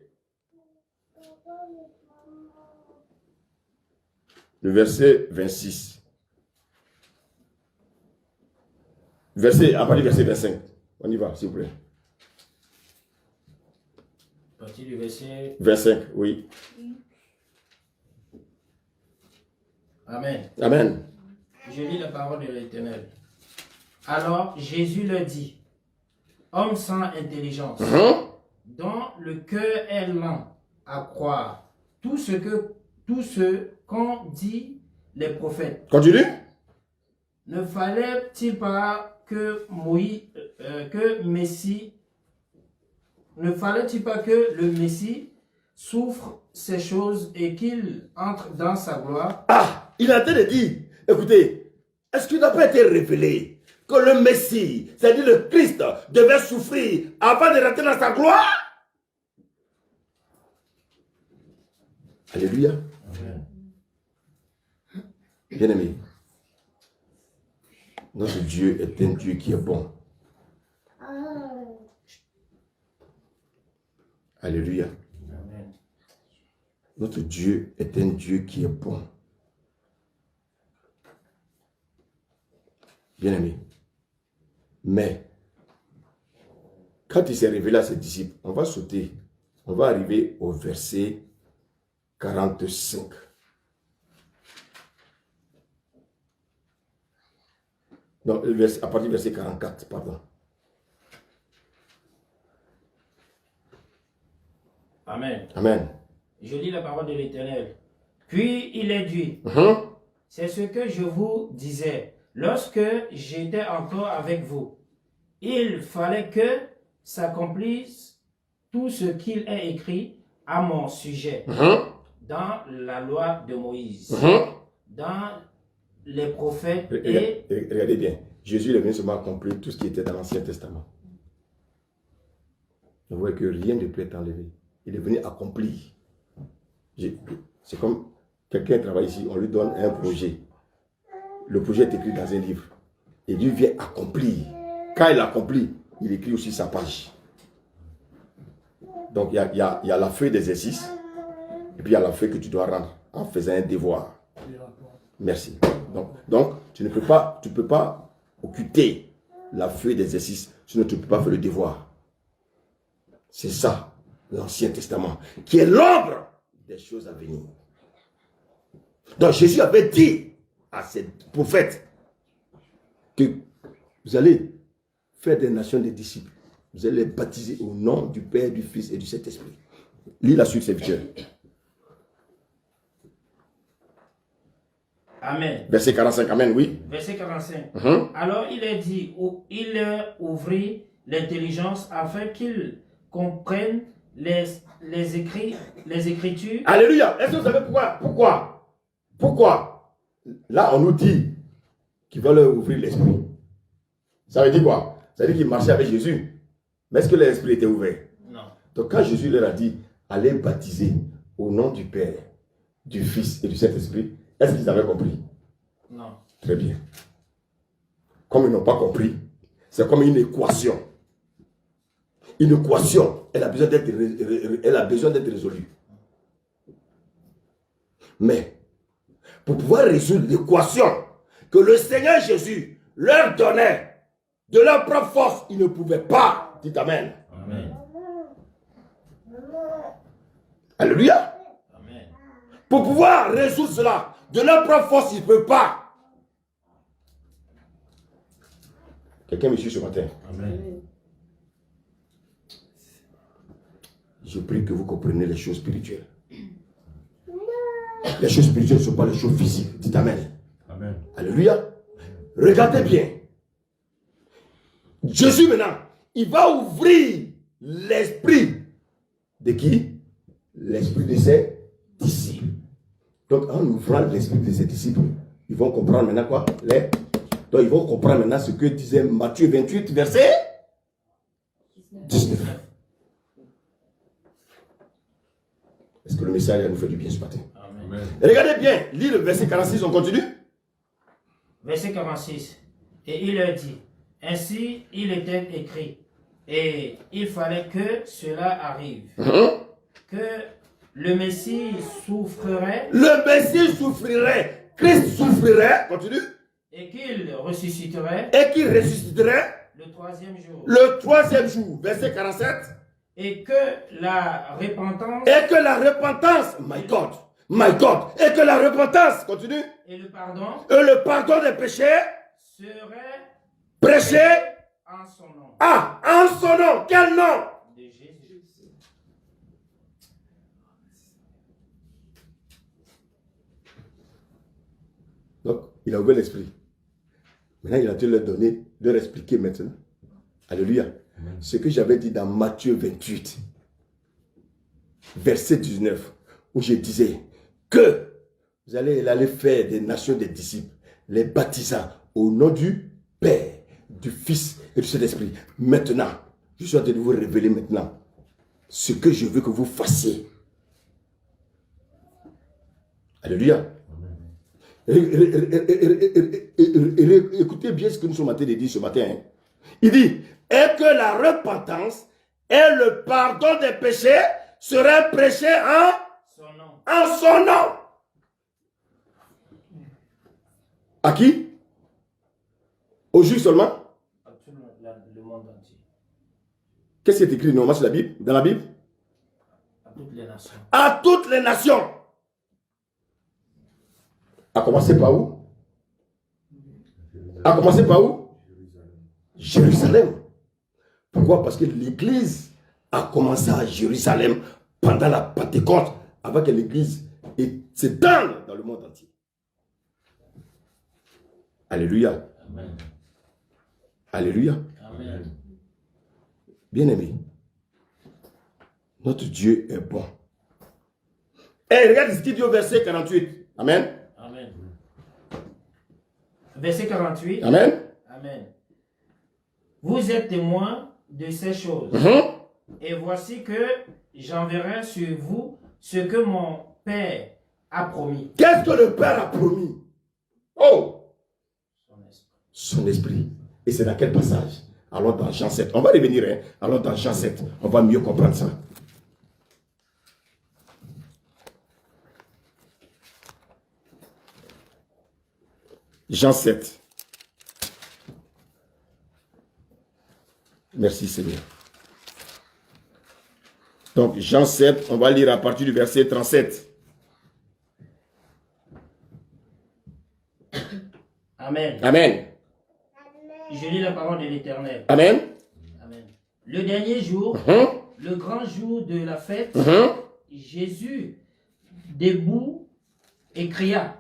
26. À partir du verset 25. On y va, s'il vous plaît. À partir du verset 25, oui. Amen. Amen. Je lis la parole de l'Éternel. Alors Jésus leur dit, homme sans intelligence, dont le cœur est lent à croire tout ce qu'ont dit les prophètes. Continue. Ne fallait-il pas que le Messie souffre ces choses et qu'il entre dans sa gloire? Ah, il a en train de dire, écoutez, est-ce qu'il n'a pas été révélé que le Messie, c'est-à-dire le Christ, devait souffrir avant de rentrer dans sa gloire? Alléluia. Bien-aimé, notre Dieu est un Dieu qui est bon. Alléluia. Notre Dieu est un Dieu qui est bon. Bien-aimé. Mais, quand il s'est révélé à ses disciples, on va sauter. On va arriver au verset 45. Non, à partir du verset 44, pardon. Amen. Amen. Je lis la parole de l'Éternel. Puis il est dit, c'est ce que je vous disais lorsque j'étais encore avec vous. Il fallait que s'accomplisse tout ce qu'il est écrit à mon sujet dans la loi de Moïse, dans les prophètes et... Regardez bien, Jésus est venu seulement accomplir tout ce qui était dans l'Ancien Testament. Vous voyez que rien ne peut être enlevé. Il est venu accomplir. C'est comme quelqu'un travaille ici, on lui donne un projet. Le projet est écrit dans un livre. Et Dieu vient accomplir. Quand il accomplit, il écrit aussi sa page. Donc il y a la feuille d'exercice. Et puis il y a la feuille que tu dois rendre en faisant un devoir. Merci. Donc tu ne peux pas occulter la feuille d'exercice, sinon tu ne peux pas faire le devoir. C'est ça, l'Ancien Testament, qui est l'ombre des choses à venir. Donc Jésus avait dit à ses prophètes que vous allez faire des nations des disciples. Vous allez les baptiser au nom du Père, du Fils et du Saint-Esprit. Lis la suite, serviteur. Amen. Verset 45, amen, oui. Verset 45. Alors il est dit, il leur ouvrit l'intelligence afin qu'ils comprennent les Écritures. Alléluia. Est-ce que vous savez pourquoi? Là, on nous dit qu'il va leur ouvrir l'esprit. Ça veut dire quoi? Ça veut dire qu'ils marchaient avec Jésus. Mais est-ce que l'esprit était ouvert? Non. Donc quand Jésus leur a dit, allez baptiser au nom du Père, du Fils et du Saint-Esprit, est-ce qu'ils avaient compris? Non. Très bien. Comme ils n'ont pas compris, c'est comme une équation. Une équation, elle a besoin d'être résolue. Mais, pour pouvoir résoudre l'équation que le Seigneur Jésus leur donnait de leur propre force, ils ne pouvaient pas. Dites Amen. Amen. Alléluia. Amen. Pour pouvoir résoudre cela, de leur propre force, ils ne peuvent pas. Quelqu'un me suit ce matin? Amen. Je prie que vous compreniez les choses spirituelles. Les choses spirituelles ne sont pas les choses physiques. Dites Amen. Amen. Alléluia. Regardez bien. Jésus maintenant, il va ouvrir l'esprit de qui? L'esprit de ses disciples. Donc, en ouvrant l'esprit de ses disciples, ils vont comprendre maintenant quoi? Donc, ils vont comprendre maintenant ce que disait Matthieu 28, verset 19. Est-ce que le message nous fait du bien ce matin? Amen. Regardez bien, lis le verset 46, on continue. Verset 46. Et il leur dit, ainsi il était écrit, et il fallait que cela arrive, que le Messie souffrirait, Le Messie souffrirait, Christ souffrirait, continue, et qu'il ressusciterait et qu'il ressusciterait le troisième jour, le troisième jour, verset 47, et que la repentance et que la repentance, my God, et que la repentance, continue, et le pardon et le pardon des péchés, seraient prêché, en son nom en son nom, quel nom? de Jésus. Donc, il a ouvert l'esprit. Maintenant, il a dû leur donner, leur expliquer maintenant. Alléluia. Ce que j'avais dit dans Matthieu 28, verset 19, où je disais que vous allez aller faire des nations des disciples, les baptisant au nom du Père, du Fils et du Saint-Esprit. Maintenant, je suis en train de vous révéler maintenant ce que je veux que vous fassiez. Alléluia. Écoutez bien ce que nous sommes en train de dire ce matin. Hein. Il dit, et que la repentance et le pardon des péchés seraient prêchés en son nom. À qui? Aux Juifs seulement? À tout le monde entier, Qu'est-ce qui est écrit normalement sur la Bible, dans la Bible? à toutes les nations. À toutes les nations. À commencer par où? À commencer par où? Jérusalem. Pourquoi? Parce que l'église a commencé à Jérusalem pendant la Pentecôte, avant que l'église s'étende dans le monde entier. Alléluia. Amen. Alléluia. Amen. Bien-aimé, notre Dieu est bon. Et regarde ce qu'il dit au verset 48. Amen. Amen. Verset 48. Amen. Amen. Vous êtes témoins de ces choses. Et voici que j'enverrai sur vous ce que mon Père a promis. Qu'est-ce que le Père a promis? Oh! Son esprit. Son esprit. Et c'est dans quel passage? Allons dans Jean 7. On va revenir, hein? Allons dans Jean 7. On va mieux comprendre ça. Jean 7. Merci Seigneur. Donc Jean 7, on va lire à partir du verset 37. Amen. Amen. Je lis la parole de l'Éternel. Amen. Amen. Le dernier jour, le grand jour de la fête, Jésus, debout, s'écria,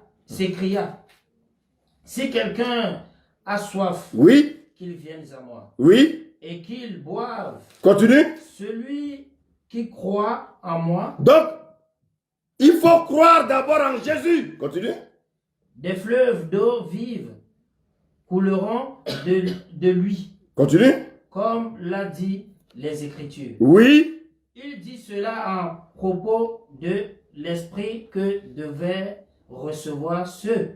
si quelqu'un a soif, Oui. qu'il vienne à moi, Oui. et qu'il boive. Continue. Celui qui croit en moi, Donc, il faut croire d'abord en Jésus. Continue. des fleuves d'eau vive couleront de lui, Continue. comme l'a dit les Écritures. Oui. Il dit cela en propos de l'Esprit que devaient recevoir ceux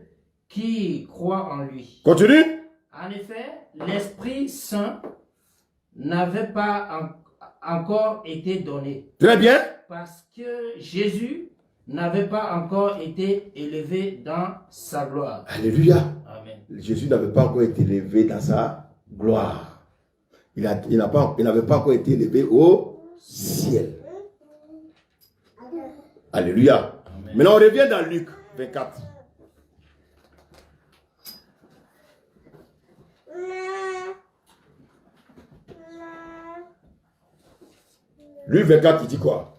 qui croient en lui. Continue. En effet, l'Esprit Saint n'avait pas encore été donné, Très bien. parce que Jésus n'avait pas encore été élevé dans sa gloire. Alléluia. Amen. Jésus n'avait pas encore été élevé dans sa gloire. Il n'avait pas encore été élevé au ciel. Alléluia. Amen. Maintenant, on revient dans Luc 24. Luc 24, il dit quoi?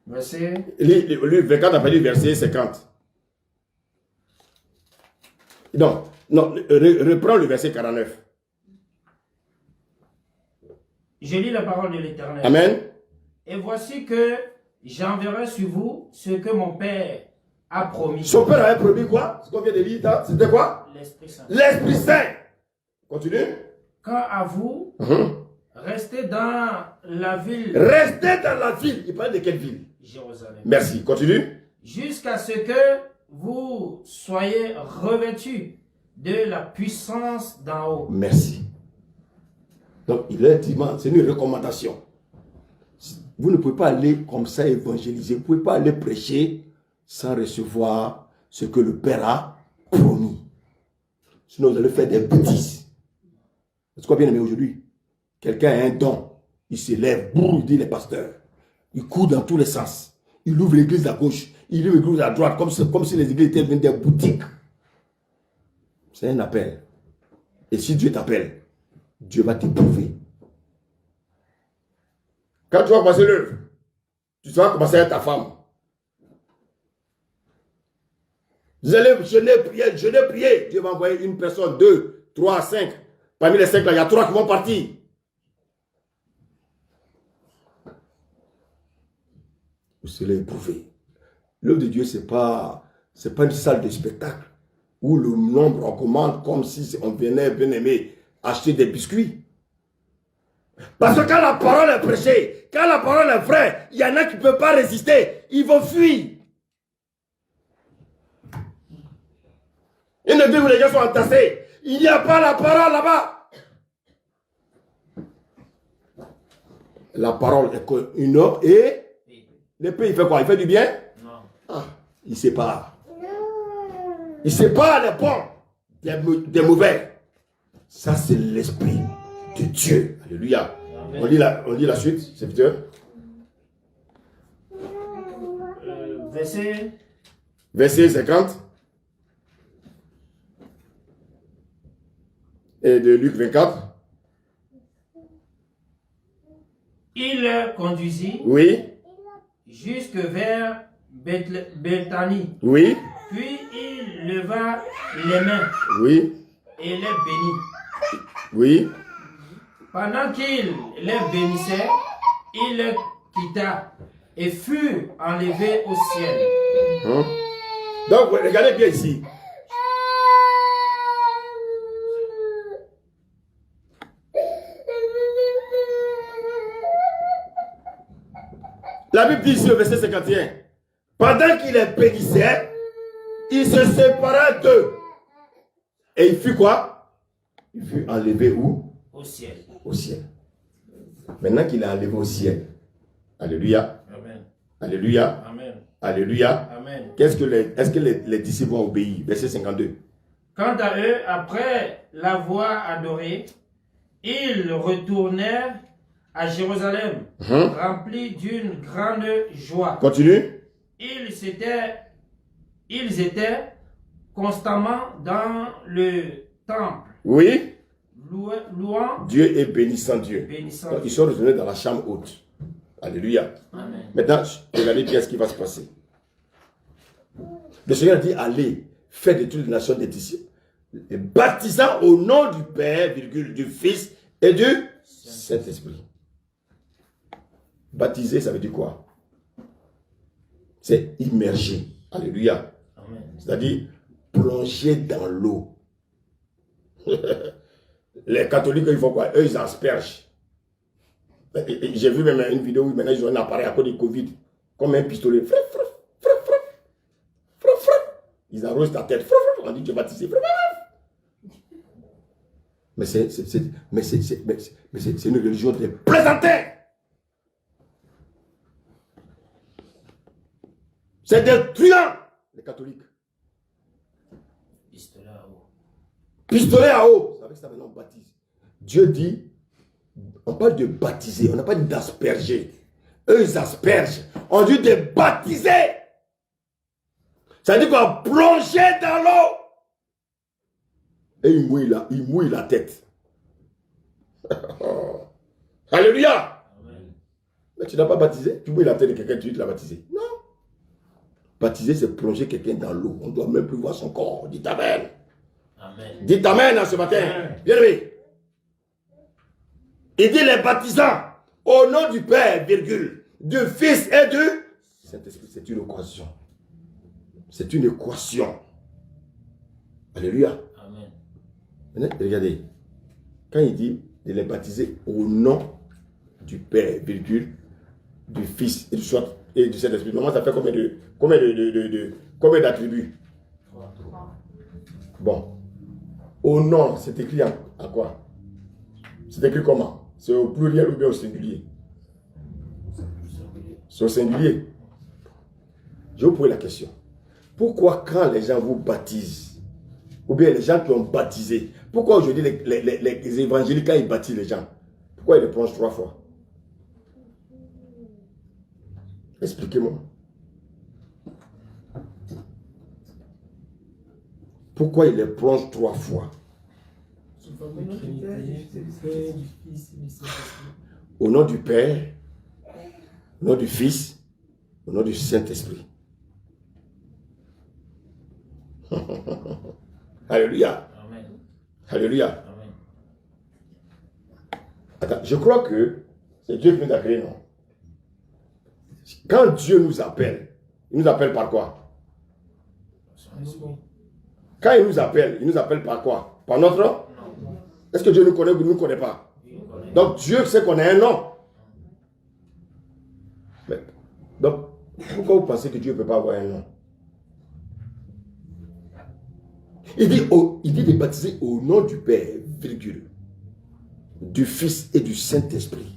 Verset. Luc 24, après le verset 50. Non, reprends le verset 49. Je lis la parole de l'Éternel. Amen. Et voici que j'enverrai sur vous ce que mon Père a promis. Son père avait promis quoi? Ce qu'on vient de lire, hein? C'était quoi? L'Esprit Saint. L'Esprit Saint. Continue. Quant à vous, restez dans la ville Restez dans la ville. Il parle de quelle ville? Jérusalem. Merci. Continue. Jusqu'à ce que vous soyez revêtus de la puissance d'en haut. Merci. Donc, il est dit, c'est une recommandation. Vous ne pouvez pas aller comme ça évangéliser. Vous ne pouvez pas aller prêcher sans recevoir ce que le Père a promis. Sinon, vous allez faire des bêtises. C'est quoi bien aimé aujourd'hui? Quelqu'un a un don. Il se lève, il dit les pasteurs. Il court dans tous les sens. Il ouvre l'église à gauche. Il ouvre l'église à droite, comme si les églises étaient des boutiques. C'est un appel. Et si Dieu t'appelle, Dieu va t'éprouver. Quand tu vas passer l'œuvre, tu vas commencer à être ta femme. Je l'ai prié. Dieu va envoyer une personne, 2, 3, 5. Parmi les 5 là, il y a 3 qui vont partir. Vous serez éprouvé. L'œuvre de Dieu, ce n'est pas une salle de spectacle où le nombre augmente comme si on venait, bien aimé, acheter des biscuits. Parce que quand la parole est prêchée, quand la parole est vraie, il y en a qui ne peuvent pas résister. Ils vont fuir. Une église où les gens sont entassés. Il n'y a pas la parole là-bas. La parole est une heure et l'épée, il fait quoi? Il fait du bien? Non. Ah, il sépare. Il sépare les bons des mauvais. Ça, c'est l'esprit de Dieu. Alléluia. On lit la suite, serviteur. Verset 50. Et de Luc 24. Il conduisit Oui. jusque vers Bethanie. Oui. Puis il leva les mains Oui. et les bénit. Oui. Pendant qu'il les bénissait, il les quitta et fut enlevé au ciel. Donc, regardez bien ici. La Bible dit ici au verset 51, pendant qu'il les bénissait, il se sépara d'eux. Et il fut quoi? Il fut enlevé où? Au ciel. Au ciel. Maintenant qu'il est enlevé au ciel. Alléluia. Amen. Alléluia. Amen. Alléluia. Amen. Est-ce que les disciples ont obéi? Verset 52. Quant à eux, après l'avoir adoré, ils retournèrent à Jérusalem, remplis d'une grande joie. Continue. Ils étaient constamment dans le temple, Oui. louant Dieu et bénissant Dieu. bénissant Donc, ils Dieu. sont retournés dans la chambre haute. Alléluia. Amen. Maintenant, regardez bien ce qui va se passer. Le Seigneur dit, allez, faites de toutes les nations des disciples, et baptisant au nom du Père, du Fils et du Saint-Esprit. Baptiser, ça veut dire quoi? C'est immerger. Alléluia. Amen. C'est-à-dire plonger dans l'eau. Les catholiques, ils font quoi? Eux, ils aspergent. J'ai vu même une vidéo où maintenant ils ont un appareil à cause du Covid, comme un pistolet. Ils arrosent ta tête. On dit tu es baptisé. Mais c'est une religion de plaisantin. C'est des truands, les catholiques. Pistolet à eau. Pistolet à eau. C'est avec ça maintenant on baptise. Dieu dit, on parle de baptiser, on n'a pas dit d'asperger. Eux, ils aspergent. On dit de baptiser. Ça veut dire qu'on va plonger dans l'eau. Et il mouille la tête. Alléluia. Amen. Mais tu n'as pas baptisé. Tu mouilles la tête de quelqu'un, tu l'as baptisé. Non. Baptiser, c'est plonger quelqu'un dans l'eau. On ne doit même plus voir son corps. Dites Amen. Amen. Dites Amen ce matin. Amen. Bien aimé. Il dit les baptisants au nom du Père, virgule, du Fils et du Saint-Esprit. C'est une équation. C'est une équation. Alléluia. Amen. Maintenant, regardez. Quand il dit de les baptiser au nom du Père, virgule, du Fils et du Saint-Esprit. Normalement, ça fait combien d'attributs? Bon. Au nom, c'est écrit à quoi? C'est écrit comment? C'est au pluriel ou bien au singulier? C'est au singulier. Je vous pose la question. Pourquoi quand les gens vous baptisent, ou bien les gens qui ont baptisé, pourquoi aujourd'hui les évangéliques, quand ils baptisent les gens, pourquoi ils les plongent 3 fois? Expliquez-moi. Pourquoi ils les plongent 3 fois? Au nom du Père, au nom du Fils, au nom du Saint-Esprit. Alléluia. Amen. Alléluia. Amen. Attends, je crois que c'est Dieu qui nous a créés, non? Quand Dieu nous appelle, il nous appelle par quoi? Quand il nous appelle par quoi? Par notre nom? Est-ce que Dieu nous connaît ou ne nous connaît pas? Donc Dieu sait qu'on a un nom. Mais, donc, pourquoi vous pensez que Dieu ne peut pas avoir un nom? Il dit de baptiser au nom du Père, virgule, du Fils et du Saint-Esprit.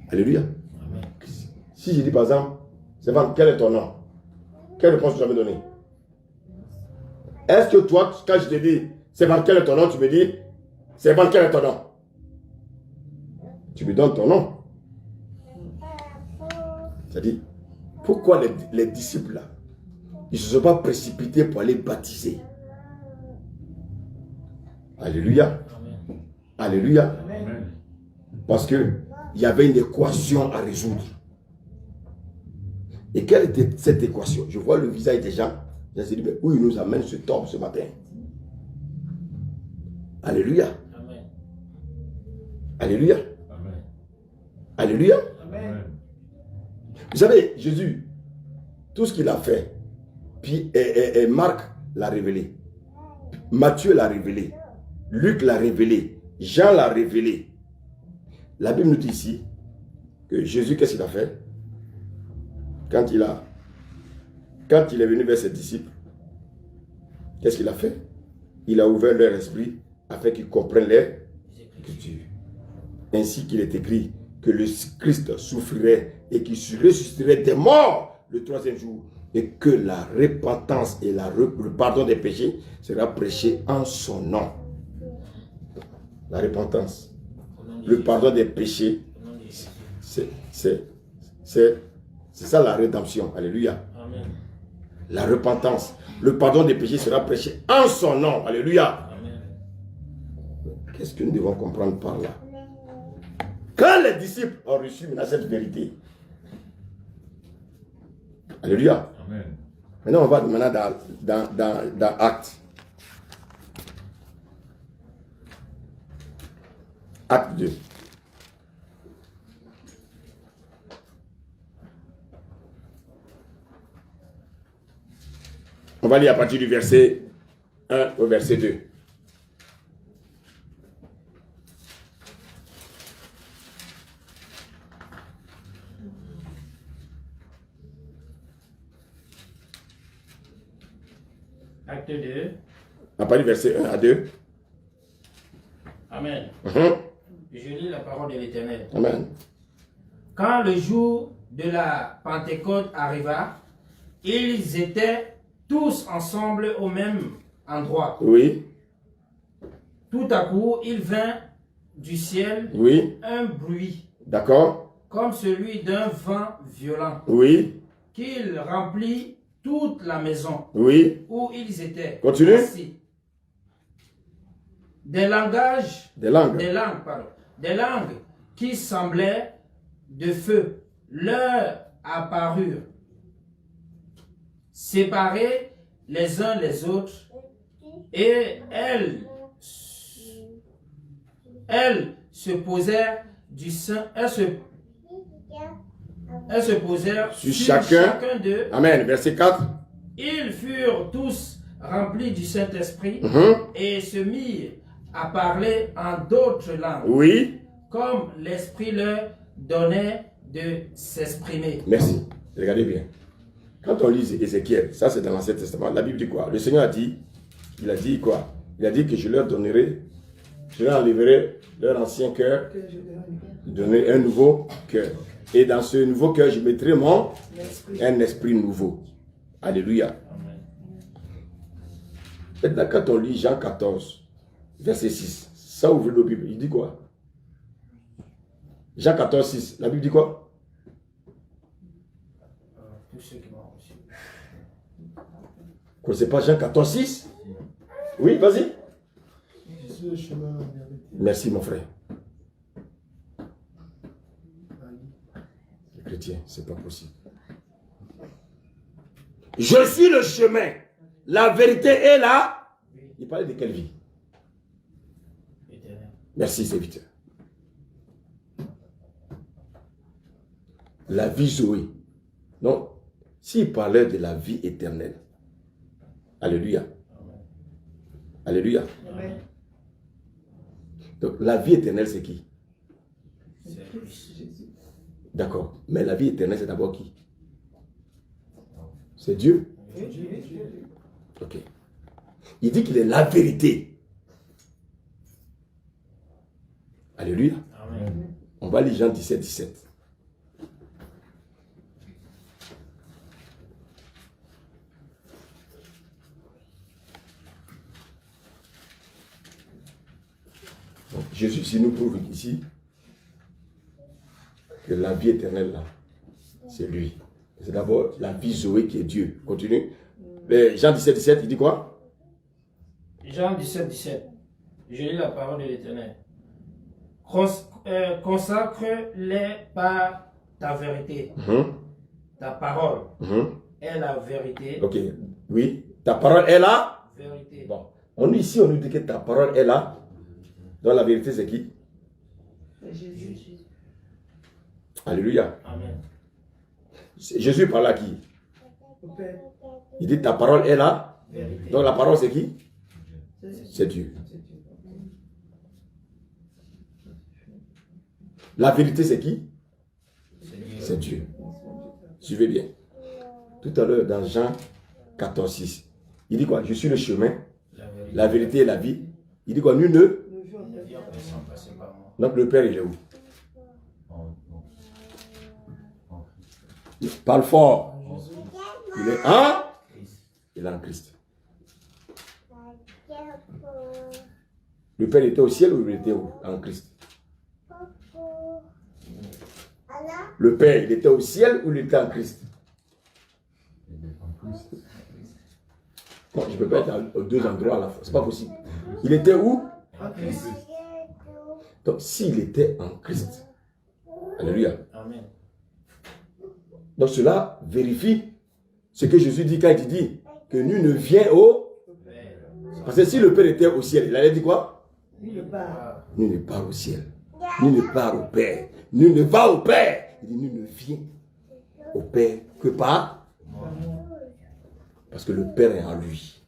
Alléluia. Amen. Si je dis par exemple, Stéphane, quel est ton nom? Quelle réponse tu vas me donner? Est-ce que toi, quand je te dis, Stéphane, quel est ton nom, tu me dis, Stéphane, quel est ton nom? Tu me donnes ton nom. C'est-à-dire, pourquoi les disciples là, ils ne se sont pas précipités pour aller baptiser? Alléluia. Amen. Alléluia. Amen. Parce qu'il y avait une équation à résoudre. Et quelle était cette équation? Je vois le visage des gens. Je me suis dit, mais où il nous amène ce homme ce matin? Alléluia. Amen. Alléluia. Amen. Alléluia. Amen. Vous savez, Jésus, tout ce qu'il a fait, puis Marc l'a révélé, Matthieu l'a révélé, Luc l'a révélé, Jean l'a révélé. La Bible nous dit ici que Jésus, qu'est-ce qu'il a fait? Quand il est venu vers ses disciples, qu'est-ce qu'il a fait? Il a ouvert leur esprit afin qu'ils comprennent les Écritures. Ainsi qu'il est écrit que le Christ souffrirait et qu'il ressusciterait des morts le 3e jour, et que la repentance et le pardon des péchés sera prêché en son nom. La repentance, le pardon des péchés, c'est ça la rédemption. Alléluia. Amen. La repentance, le pardon des péchés sera prêché en son nom. Alléluia. Amen. Qu'est-ce que nous devons comprendre par là? Quand les disciples ont reçu cette vérité, alléluia. Amen. Maintenant, on va dans Actes. Acte 2. On va lire à partir du verset 1 au verset 2. Acte 2. À partir du verset 1 à 2. Amen. Mhm. Je lis la parole de l'Éternel. Amen. Quand le jour de la Pentecôte arriva, ils étaient tous ensemble au même endroit. Oui. Tout à coup, il vint du ciel Oui. un bruit, D'accord. comme celui d'un vent violent, Oui. qu'il remplit toute la maison Oui. où ils étaient Continue. assis. Des langues qui semblaient de feu leur apparurent, séparées les uns les autres, et elles se posèrent du sein, elles se posèrent Sur sur chacun d'eux. Amen. Verset 4. Ils furent tous remplis du Saint-Esprit et se mirent à parler en d'autres langues, Oui. comme l'Esprit leur donnait de s'exprimer. Merci. Regardez bien. Quand on lit Ézéchiel, ça c'est dans l'Ancien Testament, la Bible dit quoi? Le Seigneur a dit, il a dit quoi? Il a dit que je leur donnerai, je leur enlèverai leur ancien cœur, Que je donne donner un nouveau cœur. Et dans ce nouveau cœur, je mettrai un esprit nouveau. Alléluia. Amen. Maintenant, quand on lit Jean 14, verset 6, ça ouvre le Bible, il dit quoi? Jean 14, 6, la Bible dit quoi? Tous ceux qui m'ont reçu. Vous ne connaissez pas Jean 14, 6? Oui, vas-y. Je suis le chemin, la vérité. Merci mon frère. Les chrétiens, c'est pas possible. Je suis le chemin, la vérité est là. Il parlait de quelle vie? Éternel. Merci, serviteur. La vie Zoé. Non, s'il parlait de la vie éternelle. Alléluia. Alléluia. Amen. Donc, la vie éternelle, c'est qui? C'est Christ. Jésus. D'accord. Mais la vie éternelle, c'est d'abord qui? C'est Dieu. Oui, oui, oui. Ok. Il dit qu'il est la vérité. Alléluia. Amen. On va lire Jean 17, 17. Donc, Jésus ici nous prouve ici que la vie éternelle là, c'est lui. C'est d'abord la vie Zoé qui est Dieu. Continue. Mais Jean 17, 17, il dit quoi? Jean 17, 17. Je lis la parole de l'Éternel. Consacre-les par ta vérité. Ta parole est la vérité. Ok. Oui. Ta parole est là. Vérité. Bon. Ici, on nous dit que ta parole est là. Donc la vérité, c'est qui? C'est Jésus. Alléluia. Amen. Jésus parle à qui? Au Père. Il dit ta parole est là. Vérité. Donc la parole, c'est qui? C'est C'est Dieu. Dieu. La vérité, c'est qui? C'est Dieu. C'est Dieu. Suivez bien. Tout à l'heure, dans Jean 14, 6, il dit quoi? Je suis le chemin, la vérité et la vie. Il dit quoi? Nul ne. Nous vivons Ne viens pas sans passer par moi. Donc le Père, il est où? Parle fort. Il est en? Il est en Christ. Le Père était au ciel ou il était où? En Christ. Le Père, il était au ciel ou il était en Christ? Non, je ne peux pas être aux deux endroits à la fois. Ce n'est pas possible. Il était où? en Christ. Donc, s'il était en Christ, alléluia. Amen. Donc, cela vérifie ce que Jésus dit quand il dit que nul ne vient au... Parce que si le Père était au ciel, il allait dire quoi? Il ne part. Nul ne part au ciel. Nul ne part au Père. Nul ne va au Père. Il dit nul ne vient au Père que par... Parce que le Père est en lui.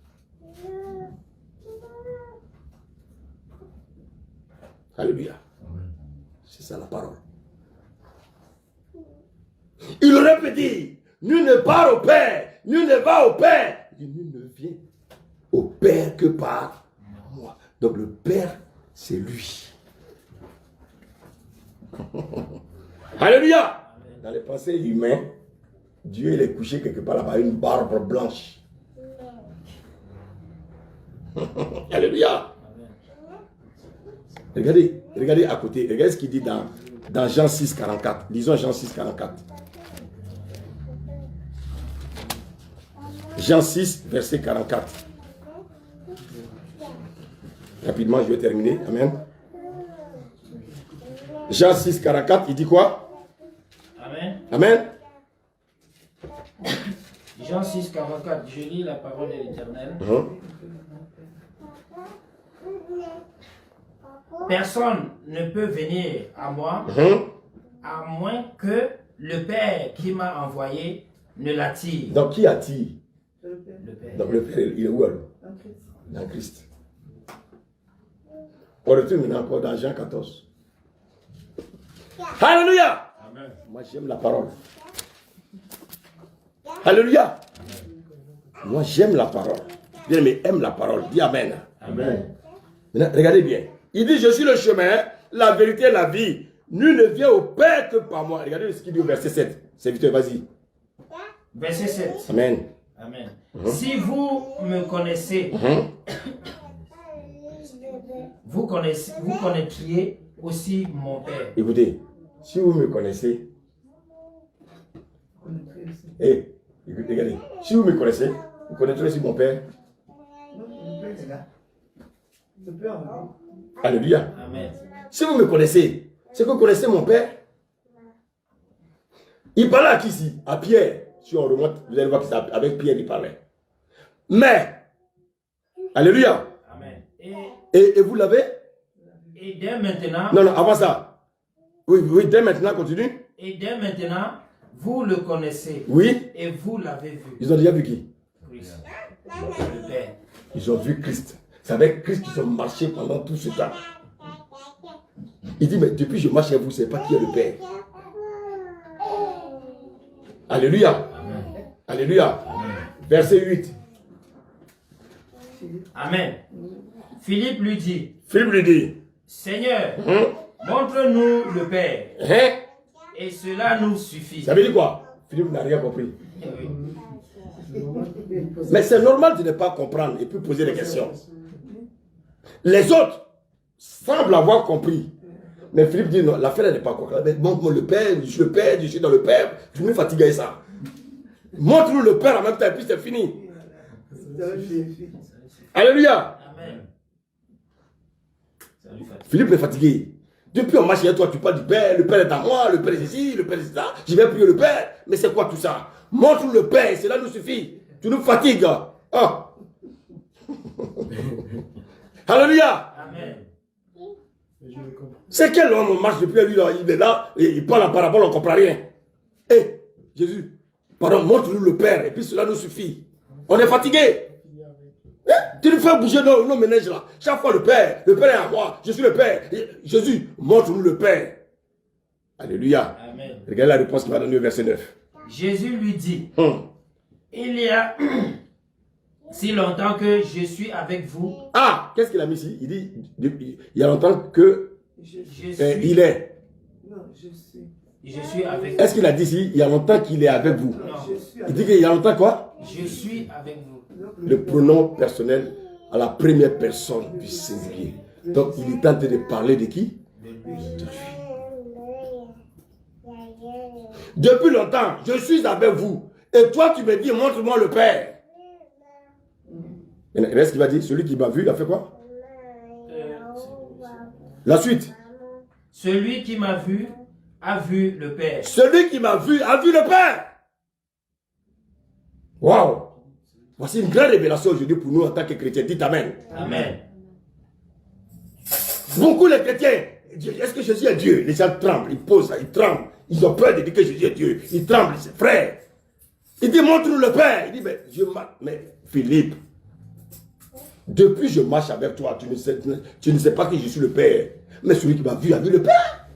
Alléluia. C'est ça la parole. Il aurait pu dire, nul ne part au Père, nul ne va au Père. Il dit, nul ne vient au Père que par moi. Donc le Père, c'est lui. Alléluia. Dans les pensées humaines, Dieu il est couché quelque part là-bas, une barbe blanche. Alléluia. Regardez, regardez à côté, regardez ce qu'il dit dans Jean 6, 44. Lisons Jean 6, 44. Jean 6, verset 44. Rapidement, je vais terminer. Amen. Jean 6, 44, il dit quoi? Amen. Amen. Jean 6, 44. Je lis la parole de l'Éternel. personne ne peut venir à moi à moins que le Père qui m'a envoyé ne l'attire. Donc qui attire? Le Père. Le Père. Donc le Père, il est où alors? En Christ. Dans Christ. On retourne maintenant encore dans Jean 14. Alléluia! Amen. Moi j'aime la parole. Alléluia! Moi j'aime la parole. Bien aimé, aime la parole. Dis Amen. Amen. Maintenant, regardez bien. Il dit, je suis le chemin, la vérité et la vie. Nul ne vient au Père que par moi. Regardez ce qu'il dit au verset 7. Serviteur, vas-y. Verset 7. Amen. Amen. Si vous me connaissez, vous connaîtriez aussi mon Père. Écoutez, si vous me connaissez, On est très ici. écoutez, regardez. Si vous me connaissez, vous connaîtrez aussi mon Père. Non, le Père est là. Le Père en lui. Alléluia. Amen. Si vous me connaissez, c'est que vous connaissez mon Père. Il parlait à qui ici? À Pierre. Si on remonte, vous allez voir que c'est avec Pierre il parlait. Mais, alléluia. Amen. Et vous l'avez? Et dès maintenant, Non, avant ça. Oui, dès maintenant, continue. et dès maintenant, vous le connaissez Oui, et vous l'avez vu. ils ont déjà vu qui? Christ, le Père. Ils ont vu Christ. C'est avec Christ qu'ils ont marché pendant tout ce temps. Il dit, mais depuis que je marche avec vous, c'est pas qui est le Père. Alléluia. Alléluia. Verset 8. Amen. Philippe lui dit, Philippe lui dit, Seigneur, montre-nous le Père, hein? et cela nous suffit. Ça veut dire quoi? Philippe n'a rien compris. Oui. Mais c'est normal de ne pas comprendre et puis poser des questions. Les autres semblent avoir compris. Mais Philippe dit non, l'affaire n'est pas comprise. Mais montre-moi le Père, je suis le Père, je suis dans le Père. Tu me fatigues avec ça. Montre-nous le Père en même temps et puis c'est fini. Alléluia. Amen. Ça lui fatigue. Philippe est fatigué. Depuis on marche avec toi, tu parles du Père, le Père est à moi, le Père est ici, le Père est là. Je vais prier le Père. Mais c'est quoi tout ça? Montre-nous le Père, cela nous suffit. Tu nous fatigues. Ah. Alléluia. Amen. C'est quel homme on marche depuis lui là, il est là, et il parle en parabole, on ne comprend rien. Hé, Jésus, pardon, montre-nous le Père, et puis cela nous suffit. On est fatigué. Tu nous fais bouger nos ménages là. Chaque fois le Père est à moi, je suis le Père. Jésus, montre-nous le Père. Alléluia. Amen. Regardez la réponse qu'il va donner au verset 9. Jésus lui dit, il y a si longtemps que je suis avec vous, Ah, qu'est-ce qu'il a mis ici? Il dit, il y a longtemps que il est. Non, je suis. Je suis avec Est-ce qu'il a dit ici, il y a longtemps qu'il est avec vous? Je suis Il dit qu'il y a longtemps quoi? Je suis avec vous. Le pronom personnel à la première personne du singulier. Donc il est en train de parler de qui? De lui. Depuis longtemps, je suis avec vous. Et toi, tu me dis, montre-moi le Père. Et est-ce qu'il va dire, celui qui m'a vu, il a fait quoi? La suite. Celui qui m'a vu a vu le Père. Celui qui m'a vu a vu le Père. Waouh! Voici une grande révélation aujourd'hui pour nous en tant que chrétiens. Dites Amen. Amen. Beaucoup les chrétiens, est-ce que Jésus est Dieu? Les gens tremblent, ils posent, ils tremblent. Ils ont peur de dire que Jésus est Dieu. Ils tremblent, c'est frère. Il dit, montre-nous le Père. Il dit, mais Philippe, depuis je marche avec toi, tu ne sais pas que je suis le Père. Mais celui qui m'a vu a vu le Père.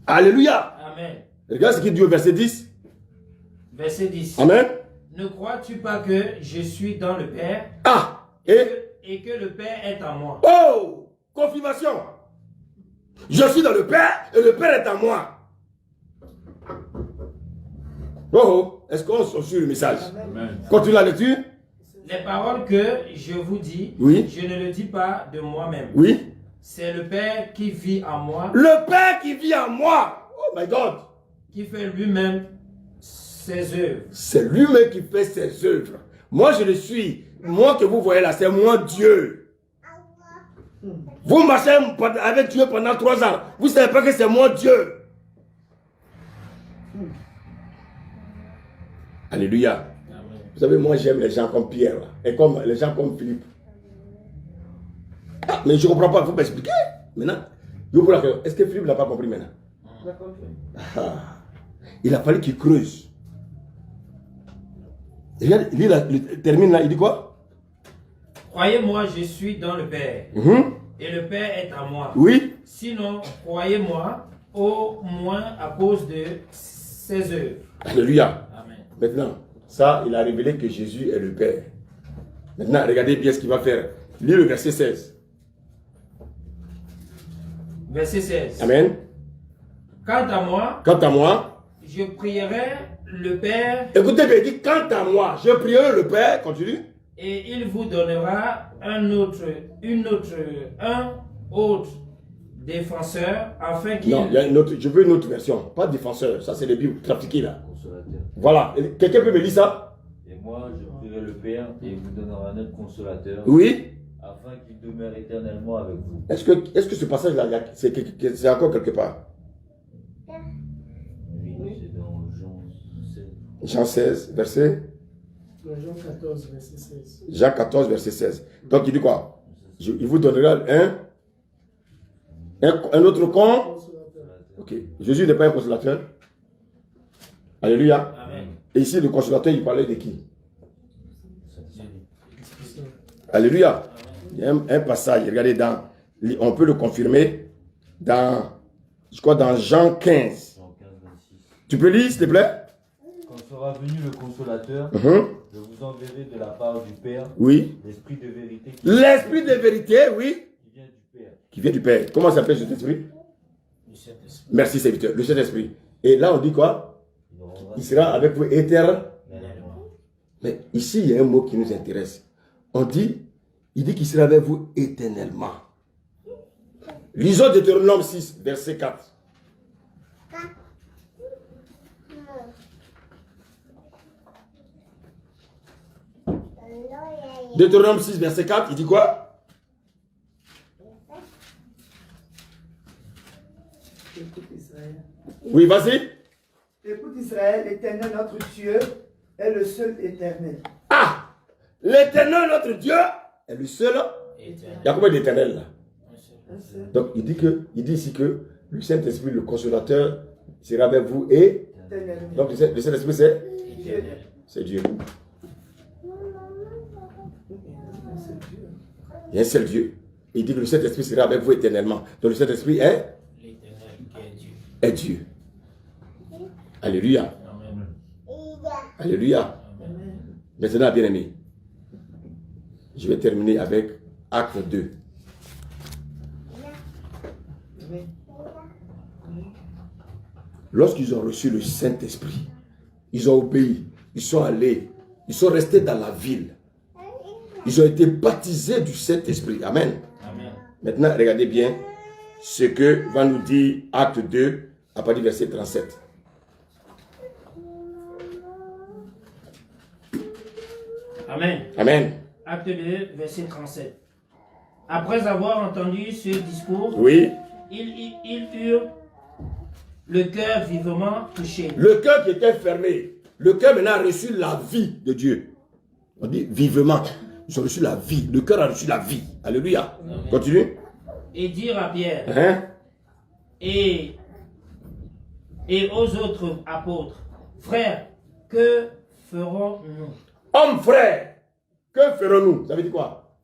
Alléluia. Amen. Regarde ce qu'il dit au verset 10. Verset 10. Amen. Ne crois-tu pas que je suis dans le Père Ah, et que le Père est en moi? Oh, confirmation. Je suis dans le Père et le Père est en moi. Oh, est-ce qu'on suit le message? Amen. Continue la lecture. Les paroles que je vous dis, Oui. je ne le dis pas de moi-même. Oui. C'est le Père qui vit en moi, Le Père qui vit en moi. Oh my God. qui fait lui-même ses œuvres. C'est lui-même qui fait ses œuvres. Moi, je le suis. Moi que vous voyez là, c'est moi Dieu. Vous marchez avec Dieu pendant 3 ans. Vous ne savez pas que c'est moi Dieu. Alléluia. Vous savez, moi j'aime les gens comme Pierre là, et comme les gens comme Philippe. Ah, mais je ne comprends pas, il faut m'expliquer. Maintenant, est-ce que Philippe n'a pas compris maintenant? Ah, il a fallu qu'il creuse. Regarde, il termine là, il dit quoi? Croyez-moi, je suis dans le Père. Et le Père est à moi. Oui. Sinon, croyez-moi, au moins à cause de ses œuvres. Alléluia. Amen. Maintenant, ça, il a révélé que Jésus est le Père. Maintenant, regardez bien ce qu'il va faire. Lis le verset 16. Verset 16. Amen. Quant à moi, je prierai le Père. Écoutez bien, il dit, quant à moi, je prierai le Père, continue. Et il vous donnera un autre défenseur afin qu'il... Non, il y a une autre, je veux une autre version. Pas défenseur, ça c'est les Bibles trafiquées là. Consolateur. Voilà, quelqu'un peut me lire ça? Et moi, je prierai le Père et il vous donnera un autre consolateur. Oui. Afin qu'il demeure éternellement avec vous. Est-ce que ce passage-là, c'est encore quelque part? Oui, c'est dans Jean 16. Jean 16, verset? Jean 14, verset 16. Jean 14, verset 16. Donc il dit quoi? Il vous donnera un autre con. Ok. Jésus n'est pas un consolateur. Alléluia. Amen. Et ici, le consolateur, il parlait de qui? Alléluia. Il y a un passage, regardez, on peut le confirmer dans, je crois, dans Jean 15. Jean 15, 26. Tu peux lire, s'il te plaît? Quand sera venu le consolateur, je vous enverrai de la part du Père Oui. l'esprit de vérité L'esprit de vérité, oui. qui vient du Père. Qui vient du Père. Comment s'appelle cet esprit? Le Saint-Esprit. Merci, serviteur. Le Saint-Esprit. Et là, on dit quoi? Il rendra Il sera avec vous éternellement. éternellement. Mais ici, il y a un mot qui nous intéresse. Il dit qu'il sera avec vous éternellement. Lisons Deutéronome 6, verset 4. Deutéronome 6, verset 4, il dit quoi? Écoute Israël. Oui, vas-y. Écoute Israël, l'Éternel notre Dieu est le seul éternel. Ah! L'éternel, notre Dieu, est le seul. Il y a combien d'éternel là? Un seul. Donc, il dit ici que le Saint-Esprit, le consolateur, sera avec vous et. Éternellement. Donc, le Saint-Esprit, c'est? Dieu. C'est Dieu. Un seul Dieu. Il y a un seul Dieu. Il dit que le Saint-Esprit sera avec vous éternellement. Donc, le Saint-Esprit est? L'Éternel qui est Dieu. Est Dieu. Alléluia. Amen. Alléluia. Amen. Maintenant, bien aimé, je vais terminer avec Acte 2. Amen. Lorsqu'ils ont reçu le Saint-Esprit, ils ont obéi, ils sont allés, ils sont restés dans la ville. Ils ont été baptisés du Saint-Esprit. Amen. Amen. Maintenant, regardez bien ce que va nous dire Acte 2 à partir du verset 37. Amen. Amen. Acte 2, verset 37. Après avoir entendu ce discours, Oui. ils eurent le cœur vivement touché. Le cœur qui était fermé, le cœur maintenant a reçu la vie de Dieu. On dit vivement. Ils ont reçu la vie. Le cœur a reçu la vie. Alléluia. Continue. Et dirent à Pierre Hein? et aux autres apôtres, frères, que ferons-nous? Hommes frères, que ferons-nous? Ça veut dire quoi?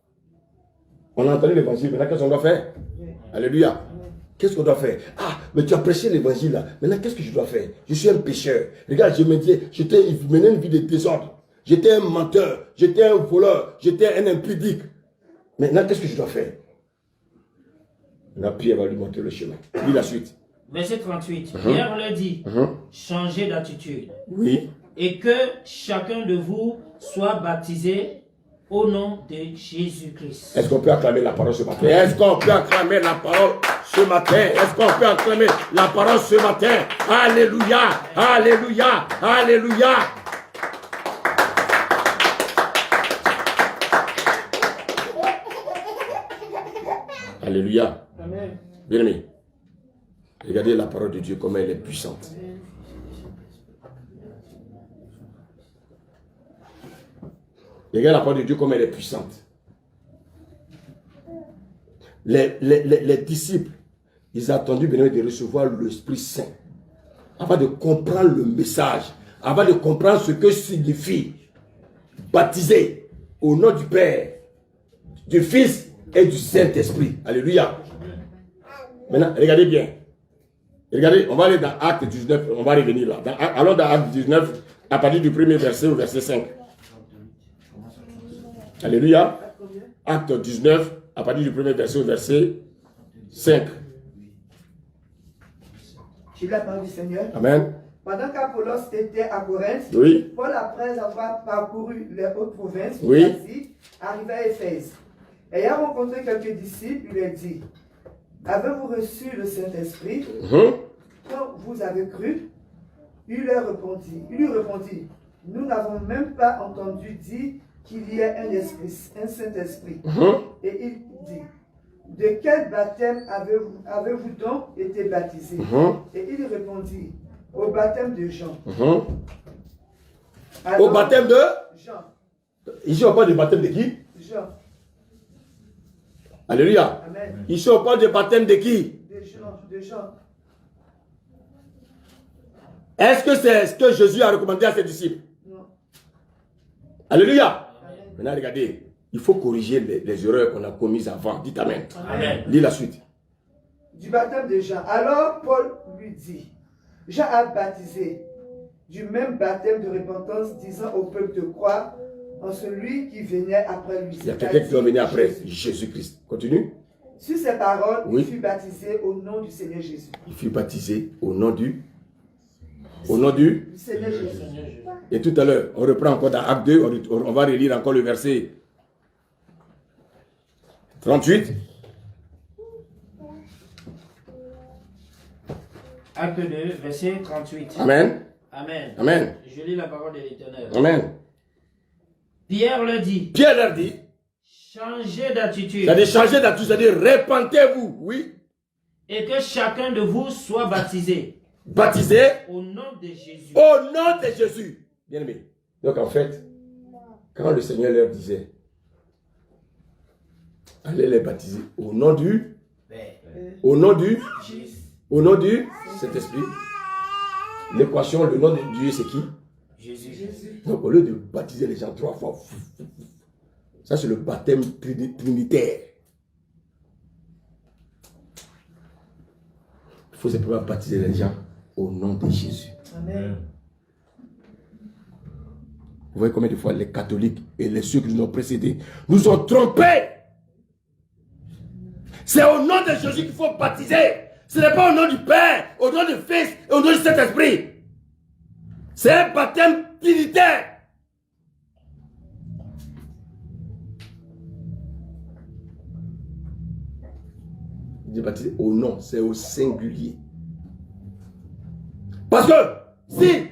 On a entendu l'évangile. Maintenant, qu'est-ce qu'on doit faire? Alléluia. Qu'est-ce qu'on doit faire? Ah, mais tu as prêché l'évangile là. Maintenant, qu'est-ce que je dois faire? Je suis un pécheur. Regarde, je me dis, je menais une vie de désordre. J'étais un menteur. J'étais un voleur. J'étais un impudique. Maintenant, qu'est-ce que je dois faire? Maintenant, Pierre va lui montrer le chemin. Lis la suite. Verset 38. Pierre leur dit, changez d'attitude Oui. et que chacun de vous soit baptisé au nom de Jésus-Christ. Est-ce qu'on peut acclamer la parole ce matin? Est-ce qu'on peut acclamer la parole ce matin? Est-ce qu'on peut acclamer la parole ce matin? Alléluia! Alléluia! Alléluia! Alléluia. Amen. Bien aimé, regardez la parole de Dieu, comme elle est puissante. Regarde la parole de Dieu, comme elle est puissante. les disciples, ils ont attendu bien de recevoir l'Esprit Saint avant de comprendre le message, avant de comprendre ce que signifie baptiser au nom du Père, du Fils et du Saint-Esprit. Alléluia. Maintenant, regardez bien. Regardez, on va aller dans Acte 19, on va revenir là. Allons dans Acte 19, à partir du premier verset au verset 5. Alléluia. Acte 19, à partir du premier verset au verset 5. J'ai la parole du Seigneur. Amen. Pendant qu'Apollos était à Corinthe, Oui. Paul, après avoir parcouru les hautes provinces Oui. d'Asie, arriva à Éphèse. Ayant rencontré quelques disciples, il leur dit, avez-vous reçu le Saint-Esprit quand vous avez cru? Il lui répondit, nous n'avons même pas entendu dire qu'il y ait un Saint-Esprit. Et il dit, de quel baptême avez-vous donc été baptisé? Et il répondit, au baptême de Jean. Alors, Au baptême de Jean. Ici on parle du baptême de qui? Jean. Alléluia. Amen. Ici on parle du baptême de qui? De Jean. Est-ce que c'est ce que Jésus a recommandé à ses disciples? Non. Alléluia. Amen. Maintenant regardez, il faut corriger les erreurs qu'on a commises avant. Dites Amen. Amen. Lis la suite. Du baptême de Jean. Alors Paul lui dit, Jean a baptisé du même baptême de repentance, disant au peuple de croire en celui qui venait après lui. Il y a quelqu'un qui doit venir après. Jésus. Jésus-Christ. Continue. Sur ces paroles, Oui. il fut baptisé au nom du Seigneur Jésus. Il fut baptisé au nom du... Du Seigneur Jésus. Et tout à l'heure, on reprend encore dans Acte 2, on va relire encore le verset 38. Acte 2, verset 38. Amen. Amen. Amen. Je lis la parole de l'Éternel. Amen. Pierre leur dit, Pierre leur dit, changez d'attitude c'est-à-dire changer d'attitude, c'est-à-dire répentez-vous, oui, et que chacun de vous soit baptisé baptisé au nom de Jésus. au nom de Jésus. Bien aimé. Donc en fait, quand le Seigneur leur disait, allez les baptiser au nom du, au nom du, au nom du Saint-Esprit, l'équation, le nom de Dieu, c'est qui? Jésus. Donc au lieu de baptiser les gens 3 fois, ça c'est le baptême trinitaire. Il faut simplement baptiser les gens au nom de Jésus. Amen. Vous voyez combien de fois les catholiques et les ceux qui nous ont précédés nous ont trompés. C'est au nom de Jésus qu'il faut baptiser. Ce n'est pas au nom du Père, au nom du Fils et au nom du Saint-Esprit. C'est un baptême trinitaire. Il dit baptiser au nom, c'est au singulier. Parce que si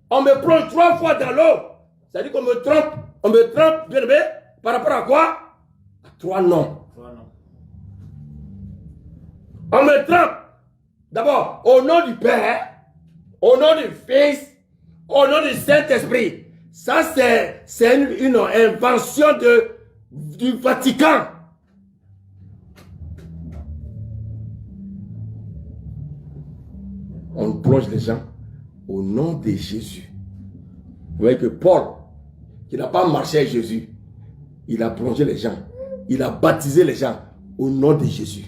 on me plonge 3 fois dans l'eau, ça veut dire qu'on me trompe, bien aimé, par rapport à quoi? À 3 noms. On me trompe d'abord au nom du Père, au nom du Fils, au nom du Saint-Esprit. Ça, c'est une invention du Vatican. On plonge les gens au nom de Jésus. Vous voyez que Paul, qui n'a pas marché avec Jésus, il a plongé les gens, il a baptisé les gens au nom de Jésus.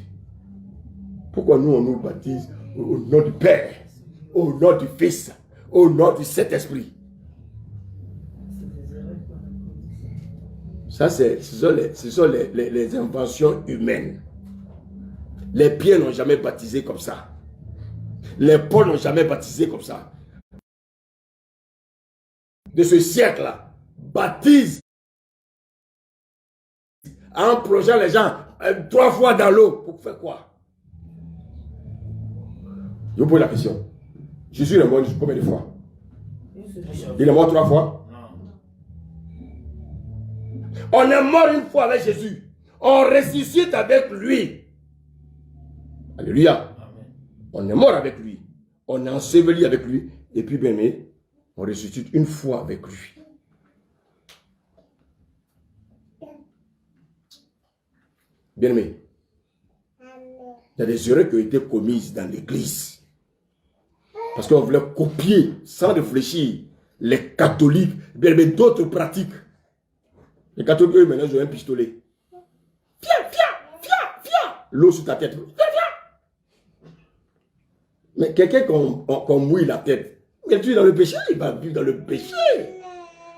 Pourquoi nous, on nous baptise au nom du Père, au nom du Fils, au nom du Saint-Esprit? Ça, ce sont les inventions humaines. Les Pierre n'ont jamais baptisé comme ça. Les Paul n'ont jamais baptisé comme ça. De ce siècle-là, baptise en plongeant les gens 3 fois dans l'eau. Pour faire quoi? Je vous pose la question. Jésus est mort combien de fois? Il est mort 3 fois? On est mort une fois avec Jésus. On ressuscite avec lui. Alléluia. On est mort avec lui. On est enseveli avec lui. Et puis, bien aimé, on ressuscite une fois avec lui. Bien aimé, Il y a des erreurs qui ont été commises dans l'église. Parce qu'on voulait copier, sans réfléchir, les catholiques, bien d'autres pratiques. Les catholiques, eux, maintenant, ils ont un pistolet. Viens. L'eau sur ta tête. Viens. Mais quelqu'un qu'on mouille la tête, mais tu es dans le péché, il va vivre dans le péché.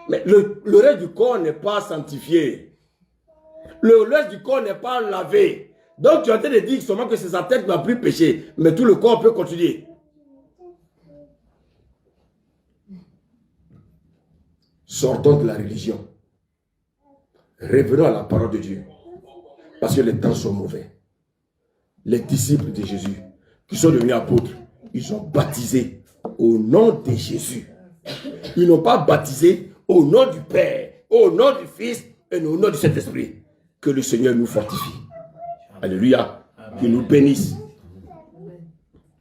Mais le reste du corps n'est pas sanctifié. Le reste du corps n'est pas lavé. Donc tu es en train de dire seulement que c'est sa tête qui n'a plus péché. Mais tout le corps peut continuer. Sortons de la religion. Revenons à la parole de Dieu. Parce que les temps sont mauvais. Les disciples de Jésus, qui sont devenus apôtres, ils ont baptisé au nom de Jésus. Ils n'ont pas baptisé au nom du Père, au nom du Fils et au nom du Saint-Esprit. Que le Seigneur nous fortifie. Alléluia. Qu'il nous bénisse.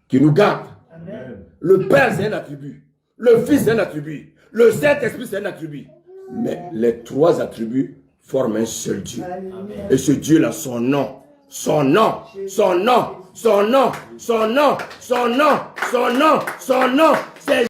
Qu'il nous garde. Amen. Le Père, c'est un attribut. Le Fils, c'est un attribut. Le Saint-Esprit, c'est un attribut. Mais les trois attributs forment un seul Dieu. Alléluia. Et ce Dieu-là, son nom, son nom, son nom, son nom, son nom, son nom, son nom, son nom, c'est